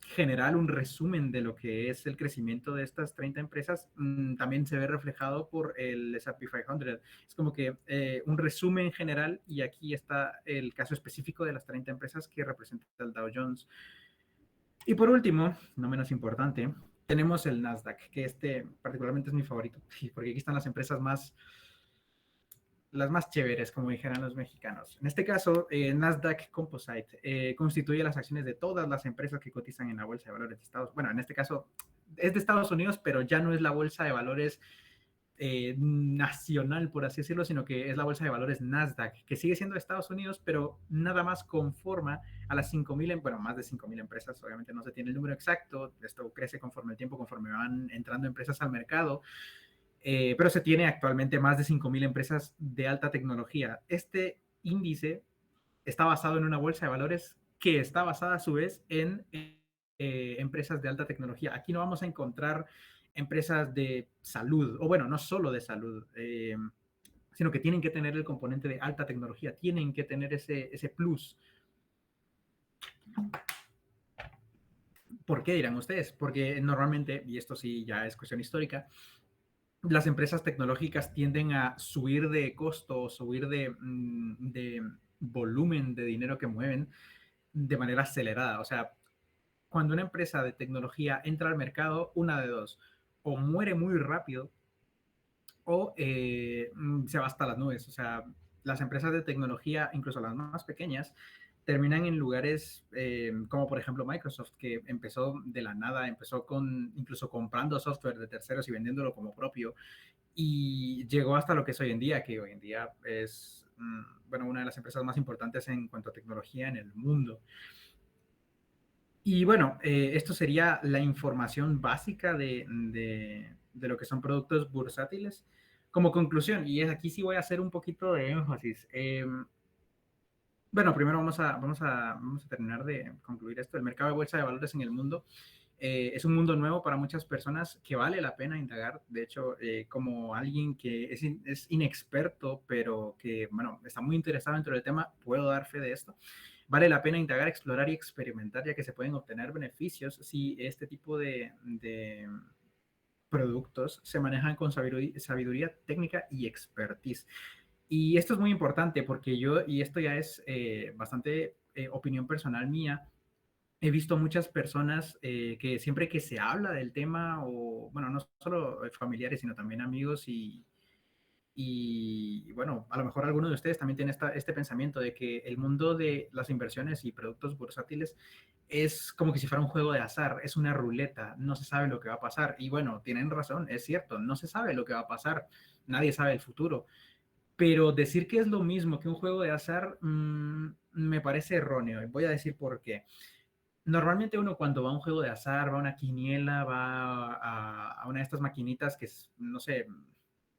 general, un resumen de lo que es el crecimiento de estas 30 empresas, también se ve reflejado por el S&P 500. Es como que un resumen general, y aquí está el caso específico de las 30 empresas que representa el Dow Jones. Y por último, no menos importante, tenemos el Nasdaq, que particularmente es mi favorito, porque aquí están las más chéveres, como dijeran los mexicanos. En este caso, Nasdaq Composite constituye las acciones de todas las empresas que cotizan en la Bolsa de Valores de Estados Unidos. Bueno, en este caso es de Estados Unidos, pero ya no es la Bolsa de Valores nacional, por así decirlo, sino que es la bolsa de valores Nasdaq, que sigue siendo de Estados Unidos, pero nada más conforma a las 5.000, bueno, más de 5.000 empresas. Obviamente no se tiene el número exacto, esto crece conforme el tiempo, conforme van entrando empresas al mercado, pero se tiene actualmente más de 5.000 empresas de alta tecnología. Este índice está basado en una bolsa de valores que está basada a su vez en empresas de alta tecnología. Aquí no vamos a encontrar empresas de salud, o bueno, no solo de salud, sino que tienen que tener el componente de alta tecnología, tienen que tener ese plus. ¿Por qué dirán ustedes? Porque normalmente, y esto sí ya es cuestión histórica, las empresas tecnológicas tienden a subir de costo o subir de volumen de dinero que mueven de manera acelerada. O sea, cuando una empresa de tecnología entra al mercado, una de dos, o muere muy rápido o se va hasta las nubes. O sea, las empresas de tecnología, incluso las más pequeñas, terminan en lugares como por ejemplo Microsoft, que empezó de la nada, empezó con incluso comprando software de terceros y vendiéndolo como propio, y llegó hasta lo que es hoy en día, que hoy en día es, bueno, una de las empresas más importantes en cuanto a tecnología en el mundo. Y bueno, esto sería la información básica de lo que son productos bursátiles. Como conclusión, y es aquí sí voy a hacer un poquito de énfasis. Bueno, primero vamos a terminar de concluir esto. El mercado de bolsa de valores en el mundo es un mundo nuevo para muchas personas que vale la pena indagar. De hecho, como alguien que es inexperto, pero que, bueno, está muy interesado dentro del tema, puedo dar fe de esto. Vale la pena indagar, explorar y experimentar, ya que se pueden obtener beneficios si este tipo de productos se manejan con sabiduría técnica y expertise. Y esto es muy importante porque yo, y esto ya es bastante opinión personal mía, he visto muchas personas que siempre que se habla del tema, o bueno, no solo familiares, sino también amigos y bueno, a lo mejor alguno de ustedes también tiene este pensamiento de que el mundo de las inversiones y productos bursátiles es como que si fuera un juego de azar, es una ruleta, no se sabe lo que va a pasar. Y bueno, tienen razón, es cierto, no se sabe lo que va a pasar, nadie sabe el futuro. Pero decir que es lo mismo que un juego de azar me parece erróneo. Y voy a decir por qué. Normalmente uno cuando va a un juego de azar, va a una quiniela, va a una de estas maquinitas que es, no sé,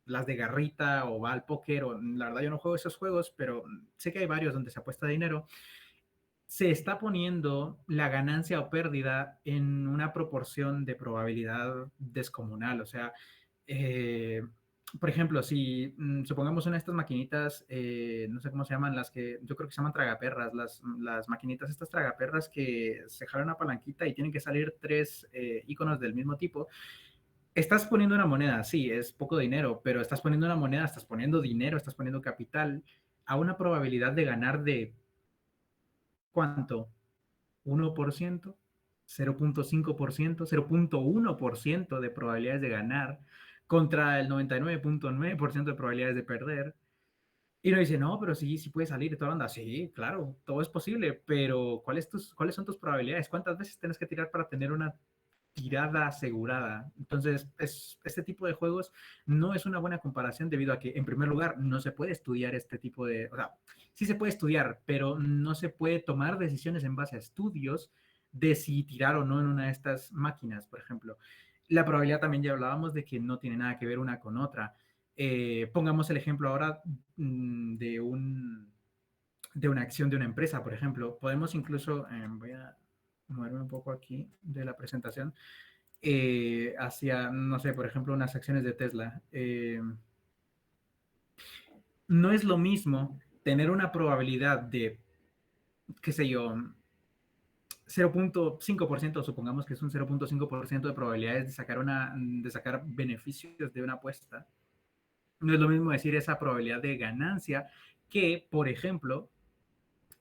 las de garrita o va al póker, o la verdad yo no juego esos juegos, pero sé que hay varios donde se apuesta dinero, se está poniendo la ganancia o pérdida en una proporción de probabilidad descomunal. O sea, eh, por ejemplo, si supongamos una de estas maquinitas, no sé cómo se llaman, las que yo creo que se llaman tragaperras, las maquinitas estas tragaperras que se jalan una palanquita y tienen que salir tres iconos del mismo tipo. Estás poniendo una moneda, sí, es poco dinero, pero estás poniendo una moneda, estás poniendo dinero, estás poniendo capital a una probabilidad de ganar de ¿cuánto? 1%, 0.5%, 0.1% de probabilidades de ganar contra el 99.9% de probabilidades de perder. Y uno dice, no, pero sí, sí puede salir. Y toda la onda, sí, claro, todo es posible, pero ¿cuáles son tus probabilidades? ¿Cuántas veces tienes que tirar para tener una tirada asegurada? Entonces, este tipo de juegos no es una buena comparación debido a que, en primer lugar, no se puede estudiar este tipo de, o sea, sí se puede estudiar, pero no se puede tomar decisiones en base a estudios de si tirar o no en una de estas máquinas, por ejemplo. La probabilidad también ya hablábamos de que no tiene nada que ver una con otra. Pongamos el ejemplo ahora de una acción de una empresa, por ejemplo. Podemos incluso, voy a moverme un poco aquí de la presentación, hacia, no sé, por ejemplo, unas acciones de Tesla. No es lo mismo tener una probabilidad de, qué sé yo, 0.5%, supongamos que es un 0.5% de probabilidades de sacar beneficios de una apuesta. No es lo mismo decir esa probabilidad de ganancia que, por ejemplo,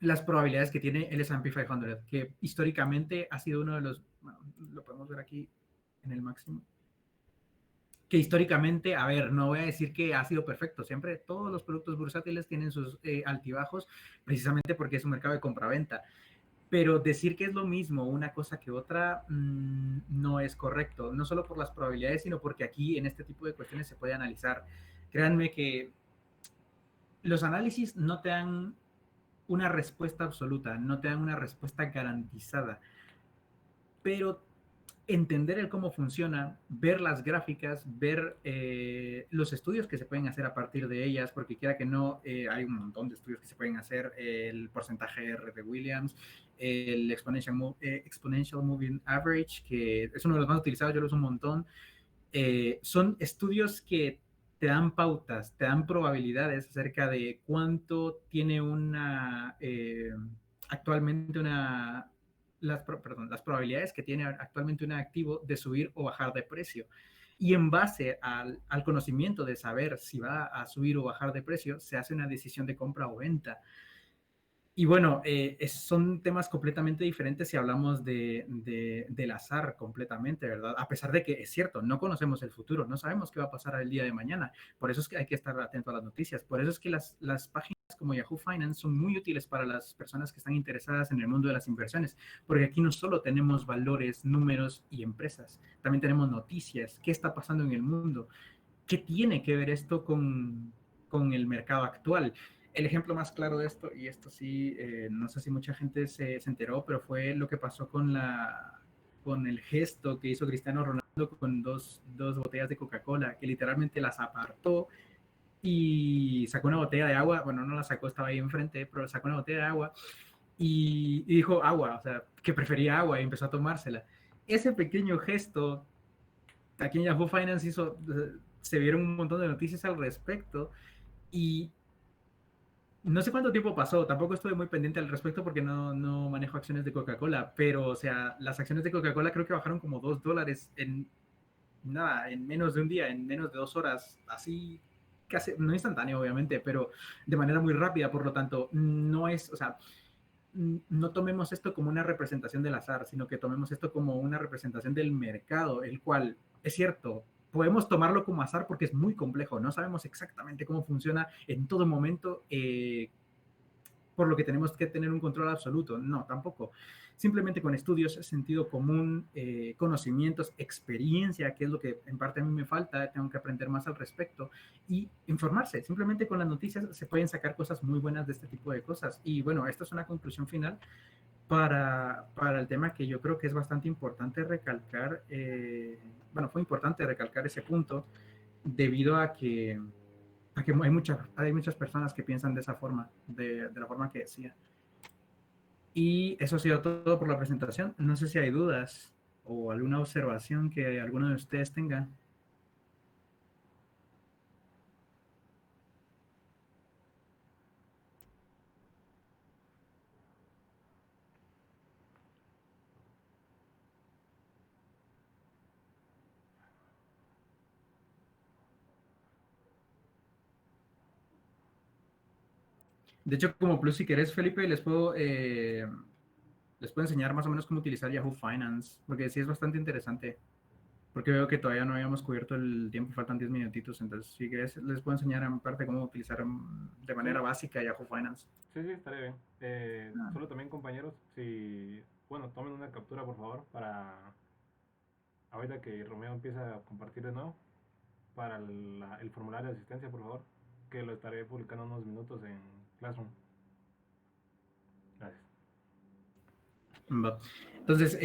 las probabilidades que tiene el S&P 500, que históricamente ha sido uno de los, bueno, lo podemos ver aquí en el máximo, que históricamente, a ver, no voy a decir que ha sido perfecto, siempre todos los productos bursátiles tienen sus altibajos, precisamente porque es un mercado de compraventa, pero decir que es lo mismo una cosa que otra no es correcto, no solo por las probabilidades, sino porque aquí en este tipo de cuestiones se puede analizar. Créanme que los análisis no te dan una respuesta absoluta, no te dan una respuesta garantizada, pero entender el cómo funciona, ver las gráficas, ver los estudios que se pueden hacer a partir de ellas, porque quiera que no, hay un montón de estudios que se pueden hacer, el porcentaje R de Williams, el Exponential Moving Average, que es uno de los más utilizados, yo lo uso un montón. Son estudios que te dan pautas, te dan probabilidades acerca de cuánto tiene actualmente las probabilidades que tiene actualmente un activo de subir o bajar de precio. Y en base al conocimiento de saber si va a subir o bajar de precio, se hace una decisión de compra o venta. Y bueno, son temas completamente diferentes si hablamos del azar completamente, ¿verdad? A pesar de que es cierto, no conocemos el futuro, no sabemos qué va a pasar el día de mañana. Por eso es que hay que estar atento a las noticias. Por eso es que las páginas como Yahoo Finance son muy útiles para las personas que están interesadas en el mundo de las inversiones, porque aquí no solo tenemos valores, números y empresas, también tenemos noticias, qué está pasando en el mundo, qué tiene que ver esto con el mercado actual. El ejemplo más claro de esto, y esto sí, no sé si mucha gente se enteró, pero fue lo que pasó con el gesto que hizo Cristiano Ronaldo con dos botellas de Coca-Cola, que literalmente las apartó y sacó una botella de agua, bueno, no la sacó, estaba ahí enfrente, pero sacó una botella de agua y dijo agua, o sea, que prefería agua y empezó a tomársela. Ese pequeño gesto, aquí en Yahoo Finance se vieron un montón de noticias al respecto y no sé cuánto tiempo pasó, tampoco estuve muy pendiente al respecto porque no manejo acciones de Coca-Cola, pero o sea, las acciones de Coca-Cola creo que bajaron como $2 en nada, en menos de un día, en menos de 2 horas, así, casi, no instantáneo obviamente, pero de manera muy rápida, por lo tanto, no es, o sea, no tomemos esto como una representación del azar, sino que tomemos esto como una representación del mercado, el cual, es cierto, podemos tomarlo como azar porque es muy complejo, no sabemos exactamente cómo funciona en todo momento, por lo que tenemos que tener un control absoluto. No, tampoco. Simplemente con estudios, sentido común, conocimientos, experiencia, que es lo que en parte a mí me falta, tengo que aprender más al respecto, y informarse. Simplemente con las noticias se pueden sacar cosas muy buenas de este tipo de cosas. Y bueno, esta es una conclusión final para el tema que yo creo que es bastante importante recalcar. Bueno, fue importante recalcar ese punto debido a que hay muchas personas que piensan de esa forma, de la forma que decía. Y eso ha sido todo por la presentación. No sé si hay dudas o alguna observación que alguno de ustedes tenga. De hecho, como plus, si querés, Felipe, les puedo enseñar más o menos cómo utilizar Yahoo Finance, porque sí es bastante interesante. Porque veo que todavía no habíamos cubierto el tiempo, faltan 10 minutitos, entonces si querés les puedo enseñar en parte cómo utilizar de manera Sí, básica Yahoo Finance. sí, sí, estaría bien. Solo también, compañeros, si, bueno, tomen una captura, por favor, para ahorita que Romeo empieza a compartir de nuevo, para el formulario de asistencia, por favor, que lo estaré publicando unos minutos en Classroom. Gracias. Entonces,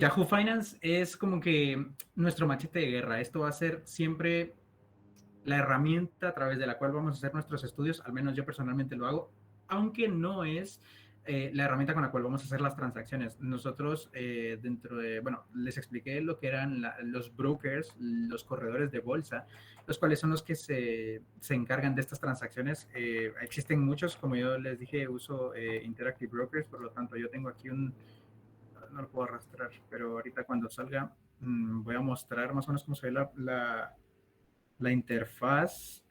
Yahoo Finance es como que nuestro machete de guerra. Esto va a ser siempre la herramienta a través de la cual vamos a hacer nuestros estudios, al menos yo personalmente lo hago, aunque no es la herramienta con la cual vamos a hacer las transacciones. Nosotros bueno, les expliqué lo que eran los brokers, los corredores de bolsa, los cuales son los que se encargan de estas transacciones. Existen muchos, como yo les dije, uso Interactive Brokers, por lo tanto yo tengo aquí no lo puedo arrastrar, pero ahorita cuando salga voy a mostrar más o menos cómo se ve la interfaz.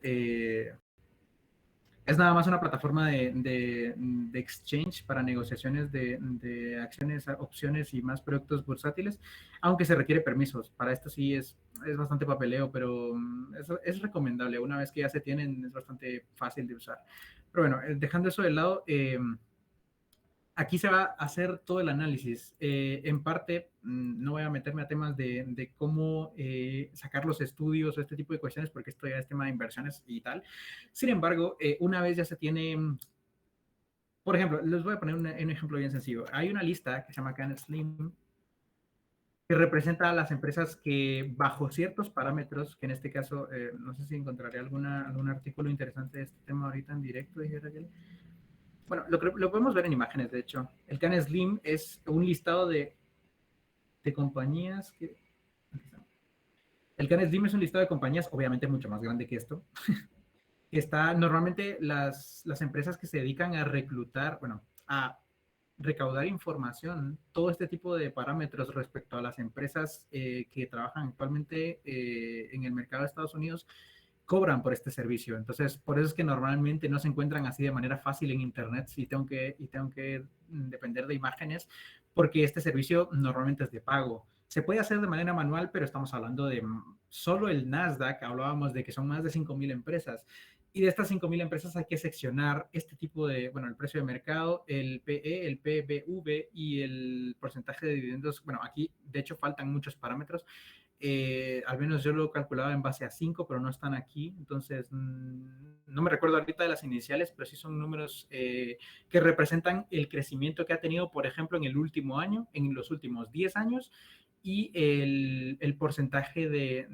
Es nada más una plataforma de exchange para negociaciones de acciones, opciones y más productos bursátiles, aunque se requiere permisos. Para esto sí es bastante papeleo, pero es recomendable. Una vez que ya se tienen, es bastante fácil de usar. Pero bueno, dejando eso de lado, aquí se va a hacer todo el análisis. En parte, no voy a meterme a temas de cómo sacar los estudios o este tipo de cuestiones, porque esto ya es tema de inversiones y tal. Sin embargo, una vez ya se tiene, por ejemplo, les voy a poner un ejemplo bien sencillo. Hay una lista que se llama Can Slim, que representa a las empresas que bajo ciertos parámetros, que en este caso, no sé si encontraré algún artículo interesante de este tema ahorita en directo, dijera que bueno, lo podemos ver en imágenes, de hecho. El CAN Slim es un listado de compañías que... El CAN Slim es un listado de compañías, obviamente mucho más grande que esto. Está normalmente las empresas que se dedican a reclutar, bueno, a recaudar información, todo este tipo de parámetros respecto a las empresas que trabajan actualmente en el mercado de Estados Unidos, cobran por este servicio. Entonces, por eso es que normalmente no se encuentran así de manera fácil en Internet y tengo que depender de imágenes, porque este servicio normalmente es de pago. Se puede hacer de manera manual, pero estamos hablando de solo el Nasdaq, hablábamos de que son más de 5,000 empresas. Y de estas 5,000 empresas hay que seccionar este tipo de, bueno, el precio de mercado, el PE, el PBV y el porcentaje de dividendos. Bueno, aquí de hecho faltan muchos parámetros. Al menos yo lo calculaba en base a 5, pero no están aquí. Entonces, no me recuerdo ahorita de las iniciales, pero sí son números que representan el crecimiento que ha tenido, por ejemplo, en el último año, en los últimos 10 años, y el porcentaje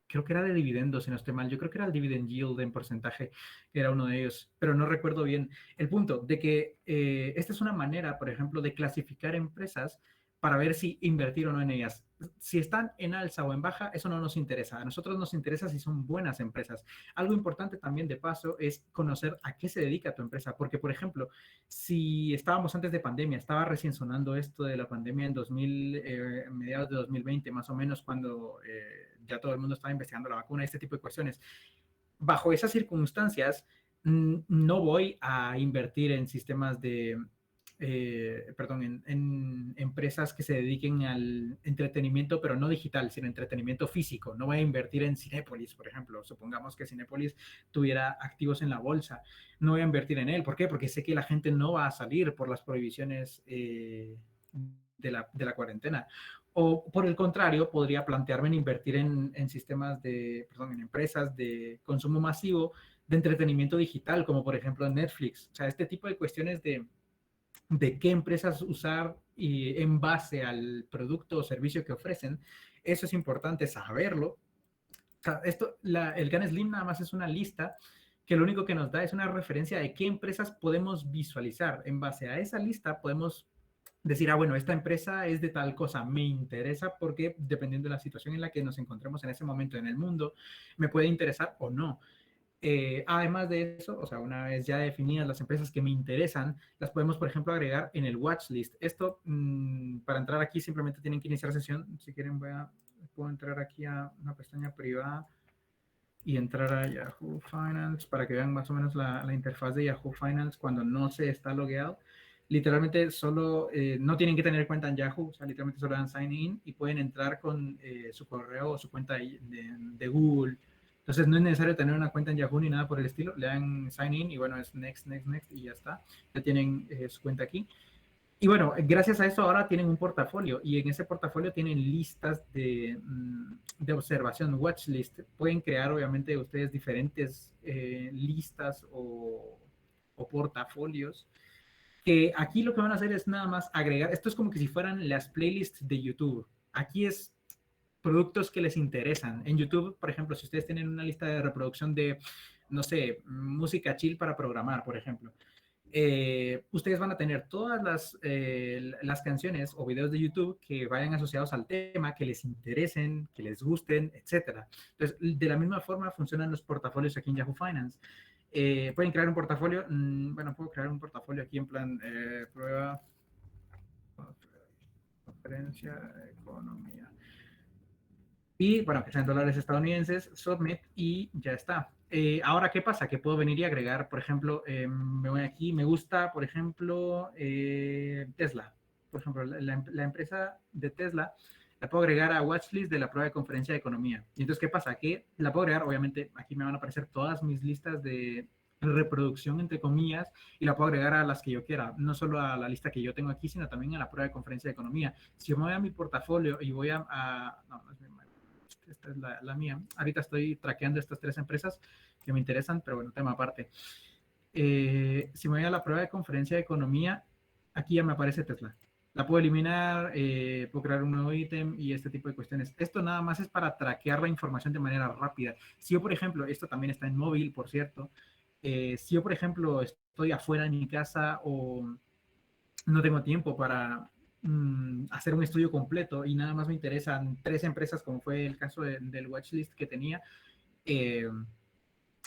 creo que era de dividendos, si no estoy mal. Yo creo que era el dividend yield en porcentaje, que era uno de ellos, pero no recuerdo bien. El punto de que esta es una manera, por ejemplo, de clasificar empresas para ver si invertir o no en ellas. Si están en alza o en baja, eso no nos interesa. A nosotros nos interesa si son buenas empresas. Algo importante también de paso es conocer a qué se dedica tu empresa, porque, por ejemplo, si estábamos antes de pandemia, estaba recién sonando esto de la pandemia en mediados de 2020, más o menos, cuando ya todo el mundo estaba investigando la vacuna y este tipo de cuestiones. Bajo esas circunstancias, no voy a invertir en sistemas en empresas que se dediquen al entretenimiento, pero no digital, sino entretenimiento físico. No voy a invertir en Cinépolis, por ejemplo. Supongamos que Cinépolis tuviera activos en la bolsa. No voy a invertir en él. ¿Por qué? Porque sé que la gente no va a salir por las prohibiciones de la cuarentena. O por el contrario, podría plantearme en invertir en sistemas en empresas de consumo masivo de entretenimiento digital, como por ejemplo Netflix. O sea, este tipo de cuestiones de qué empresas usar y en base al producto o servicio que ofrecen, eso es importante saberlo. O sea, el GAN Slim nada más es una lista que lo único que nos da es una referencia de qué empresas podemos visualizar. En base a esa lista podemos decir, bueno, esta empresa es de tal cosa, me interesa porque dependiendo de la situación en la que nos encontremos en ese momento en el mundo, me puede interesar o no. Además de eso, o sea, una vez ya definidas las empresas que me interesan, las podemos, por ejemplo, agregar en el watchlist. Esto, para entrar aquí, simplemente tienen que iniciar sesión. Si quieren, puedo entrar aquí a una pestaña privada y entrar a Yahoo Finance para que vean más o menos la interfaz de Yahoo Finance cuando no se está logueado. Literalmente solo, no tienen que tener cuenta en Yahoo, o sea, literalmente solo dan sign in y pueden entrar con su correo o su cuenta de Google. Entonces no es necesario tener una cuenta en Yahoo ni nada por el estilo, le dan sign in y bueno, es next, next, next y ya está. Ya tienen su cuenta aquí. Y bueno, gracias a eso ahora tienen un portafolio y en ese portafolio tienen listas de observación, watchlist. Pueden crear obviamente ustedes diferentes listas o portafolios que aquí lo que van a hacer es nada más agregar, esto es como que si fueran las playlists de YouTube. Aquí es productos que les interesan. En YouTube, por ejemplo, si ustedes tienen una lista de reproducción de, no sé, música chill para programar, por ejemplo, ustedes van a tener todas las canciones o videos de YouTube que vayan asociados al tema, que les interesen, que les gusten, etcétera. Entonces, de la misma forma funcionan los portafolios aquí en Yahoo Finance. Pueden crear un portafolio. Bueno, puedo crear un portafolio aquí en plan prueba, conferencia, economía. Y bueno, que sean dólares estadounidenses, submit y ya está. Ahora, ¿qué pasa? Que puedo venir y agregar, por ejemplo, me voy aquí, me gusta, por ejemplo, Tesla. Por ejemplo, la empresa de Tesla la puedo agregar a watchlist de la prueba de conferencia de economía. Y entonces, ¿qué pasa? Que la puedo agregar, obviamente, aquí me van a aparecer todas mis listas de reproducción, entre comillas, y la puedo agregar a las que yo quiera, no solo a la lista que yo tengo aquí, sino también a la prueba de conferencia de economía. Si yo me voy a mi portafolio y voy no, no es mi esta es la mía. Ahorita estoy traqueando estas 3 empresas que me interesan, pero bueno, tema aparte. Si me voy a la prueba de conferencia de economía, aquí ya me aparece Tesla. La puedo eliminar, puedo crear un nuevo ítem y este tipo de cuestiones. Esto nada más es para traquear la información de manera rápida. Si yo, por ejemplo, esto también está en móvil, por cierto, si yo, por ejemplo, estoy afuera de mi casa o no tengo tiempo para hacer un estudio completo y nada más me interesan tres empresas, como fue el caso del watchlist que tenía, eh,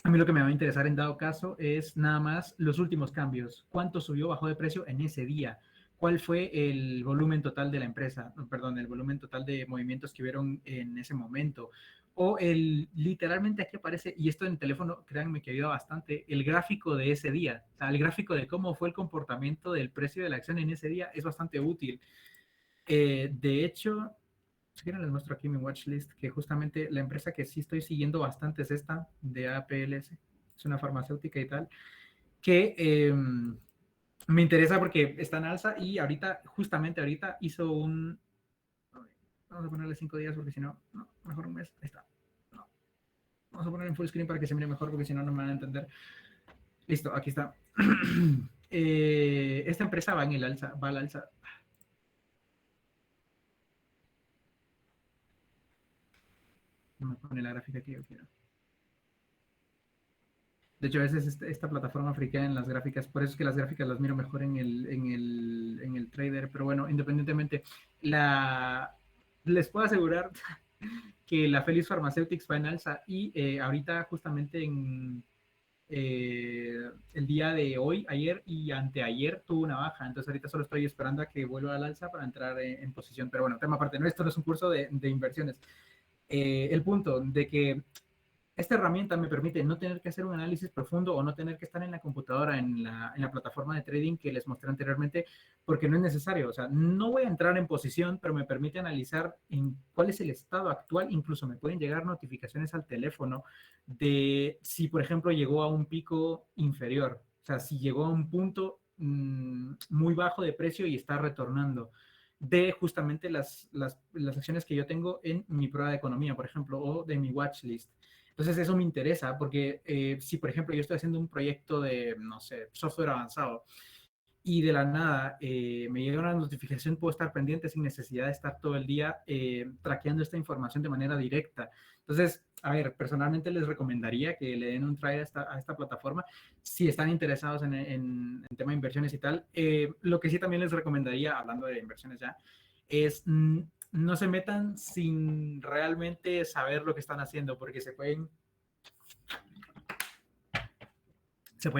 a mí lo que me va a interesar en dado caso es nada más los últimos cambios. ¿Cuánto subió, bajó de precio en ese día? ¿Cuál fue el volumen total de la empresa? Perdón, el volumen total de movimientos que hubieron en ese momento. O literalmente aquí aparece, y esto en el teléfono, créanme que ayuda bastante, el gráfico de ese día. O sea, el gráfico de cómo fue el comportamiento del precio de la acción en ese día es bastante útil. De hecho, si quieren les muestro aquí mi watchlist, que justamente la empresa que sí estoy siguiendo bastante es esta, de APLS, es una farmacéutica y tal, que me interesa porque está en alza y ahorita, justamente ahorita hizo un, vamos a ponerle 5 días porque si no, no, mejor un mes, ahí está. No, vamos a poner en full screen para que se mire mejor porque si no, no me van a entender. Listo, aquí está. Esta empresa va en el alza, va al alza. No me pone la gráfica que yo quiero. De hecho, a veces esta plataforma friquea en las gráficas, por eso es que las gráficas las miro mejor en el trader, pero bueno, independientemente, les puedo asegurar que la Feliz Pharmaceutics va en alza y ahorita justamente el día de hoy, ayer y anteayer tuvo una baja, entonces ahorita solo estoy esperando a que vuelva al alza para entrar en posición, pero bueno, tema aparte, no, esto no es un curso de inversiones. El punto de que esta herramienta me permite no tener que hacer un análisis profundo o no tener que estar en la computadora, en la plataforma de trading que les mostré anteriormente, porque no es necesario. O sea, no voy a entrar en posición, pero me permite analizar en cuál es el estado actual. Incluso me pueden llegar notificaciones al teléfono de si, por ejemplo, llegó a un pico inferior. O sea, si llegó a un punto muy bajo de precio y está retornando de justamente las acciones que yo tengo en mi prueba de economía, por ejemplo, o de mi watchlist. Entonces eso me interesa porque si, por ejemplo, yo estoy haciendo un proyecto de, no sé, software avanzado y de la nada me llega una notificación, puedo estar pendiente sin necesidad de estar todo el día traqueando esta información de manera directa. Entonces, a ver, personalmente les recomendaría que le den un try a esta plataforma si están interesados en tema de inversiones y tal. Lo que sí también les recomendaría, hablando de inversiones ya, es no se metan sin realmente saber lo que están haciendo, porque se pueden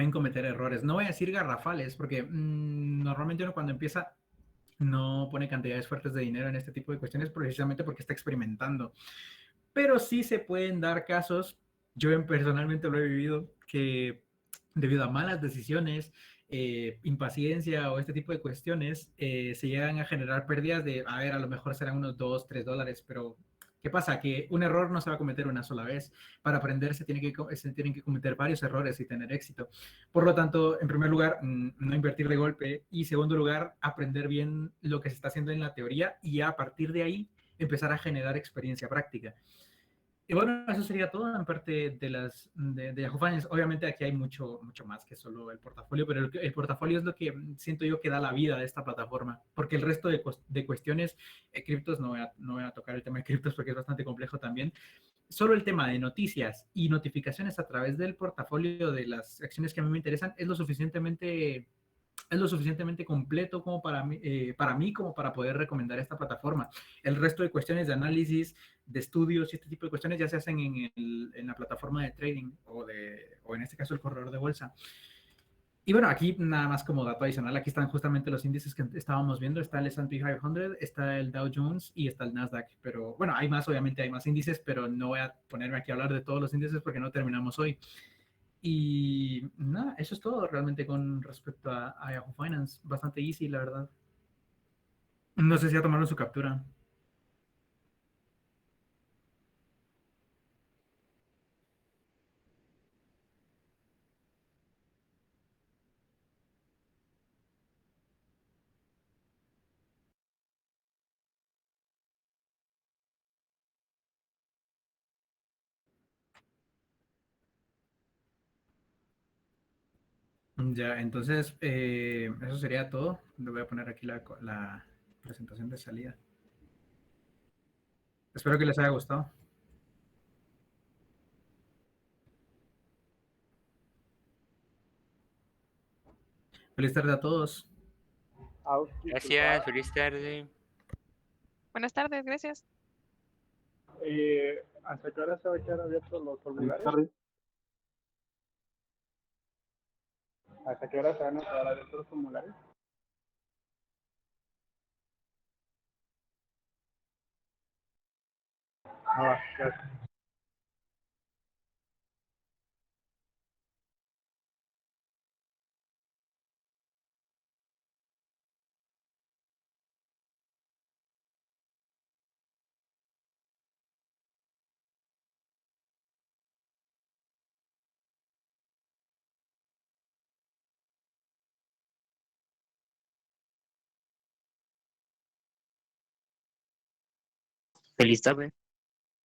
cometer errores. No voy a decir garrafales, porque normalmente uno cuando empieza no pone cantidades fuertes de dinero en este tipo de cuestiones precisamente porque está experimentando. Pero sí se pueden dar casos, yo personalmente lo he vivido, que debido a malas decisiones, impaciencia o este tipo de cuestiones, se llegan a generar pérdidas de, a ver, a lo mejor serán unos $2, $3, pero ¿qué pasa? Que un error no se va a cometer una sola vez. Para aprender se tienen que cometer varios errores y tener éxito. Por lo tanto, en primer lugar, no invertir de golpe y segundo lugar, aprender bien lo que se está haciendo en la teoría y a partir de ahí empezar a generar experiencia práctica. Y bueno, eso sería todo en parte de Yahoo Finance. Obviamente aquí hay mucho, mucho más que solo el portafolio, pero el portafolio es lo que siento yo que da la vida de esta plataforma, porque el resto de cuestiones, criptos, no voy a tocar el tema de criptos porque es bastante complejo también. Solo el tema de noticias y notificaciones a través del portafolio de las acciones que a mí me interesan es lo suficientemente completo como para mí como para poder recomendar esta plataforma. El resto de cuestiones de análisis, de estudios y este tipo de cuestiones ya se hacen en la plataforma de trading o en este caso el corredor de bolsa. Y bueno, aquí nada más como dato adicional, aquí están justamente los índices que estábamos viendo. Está el S&P 500, está el Dow Jones y está el Nasdaq. Pero bueno, hay más, obviamente hay más índices, pero no voy a ponerme aquí a hablar de todos los índices porque no terminamos hoy. Y nada, eso es todo realmente con respecto a Yahoo Finance. Bastante easy, la verdad. No sé si ya tomaron su captura. Ya, entonces eso sería todo. Le voy a poner aquí la presentación de salida. Espero que les haya gustado. Feliz tarde a todos. Gracias, feliz tarde. Buenas tardes, gracias. ¿Hasta qué hora se va a quedar abiertos los formularios? ¿Hasta qué hora se van a quedar abiertos los formularios? Gracias. Feliz tarde.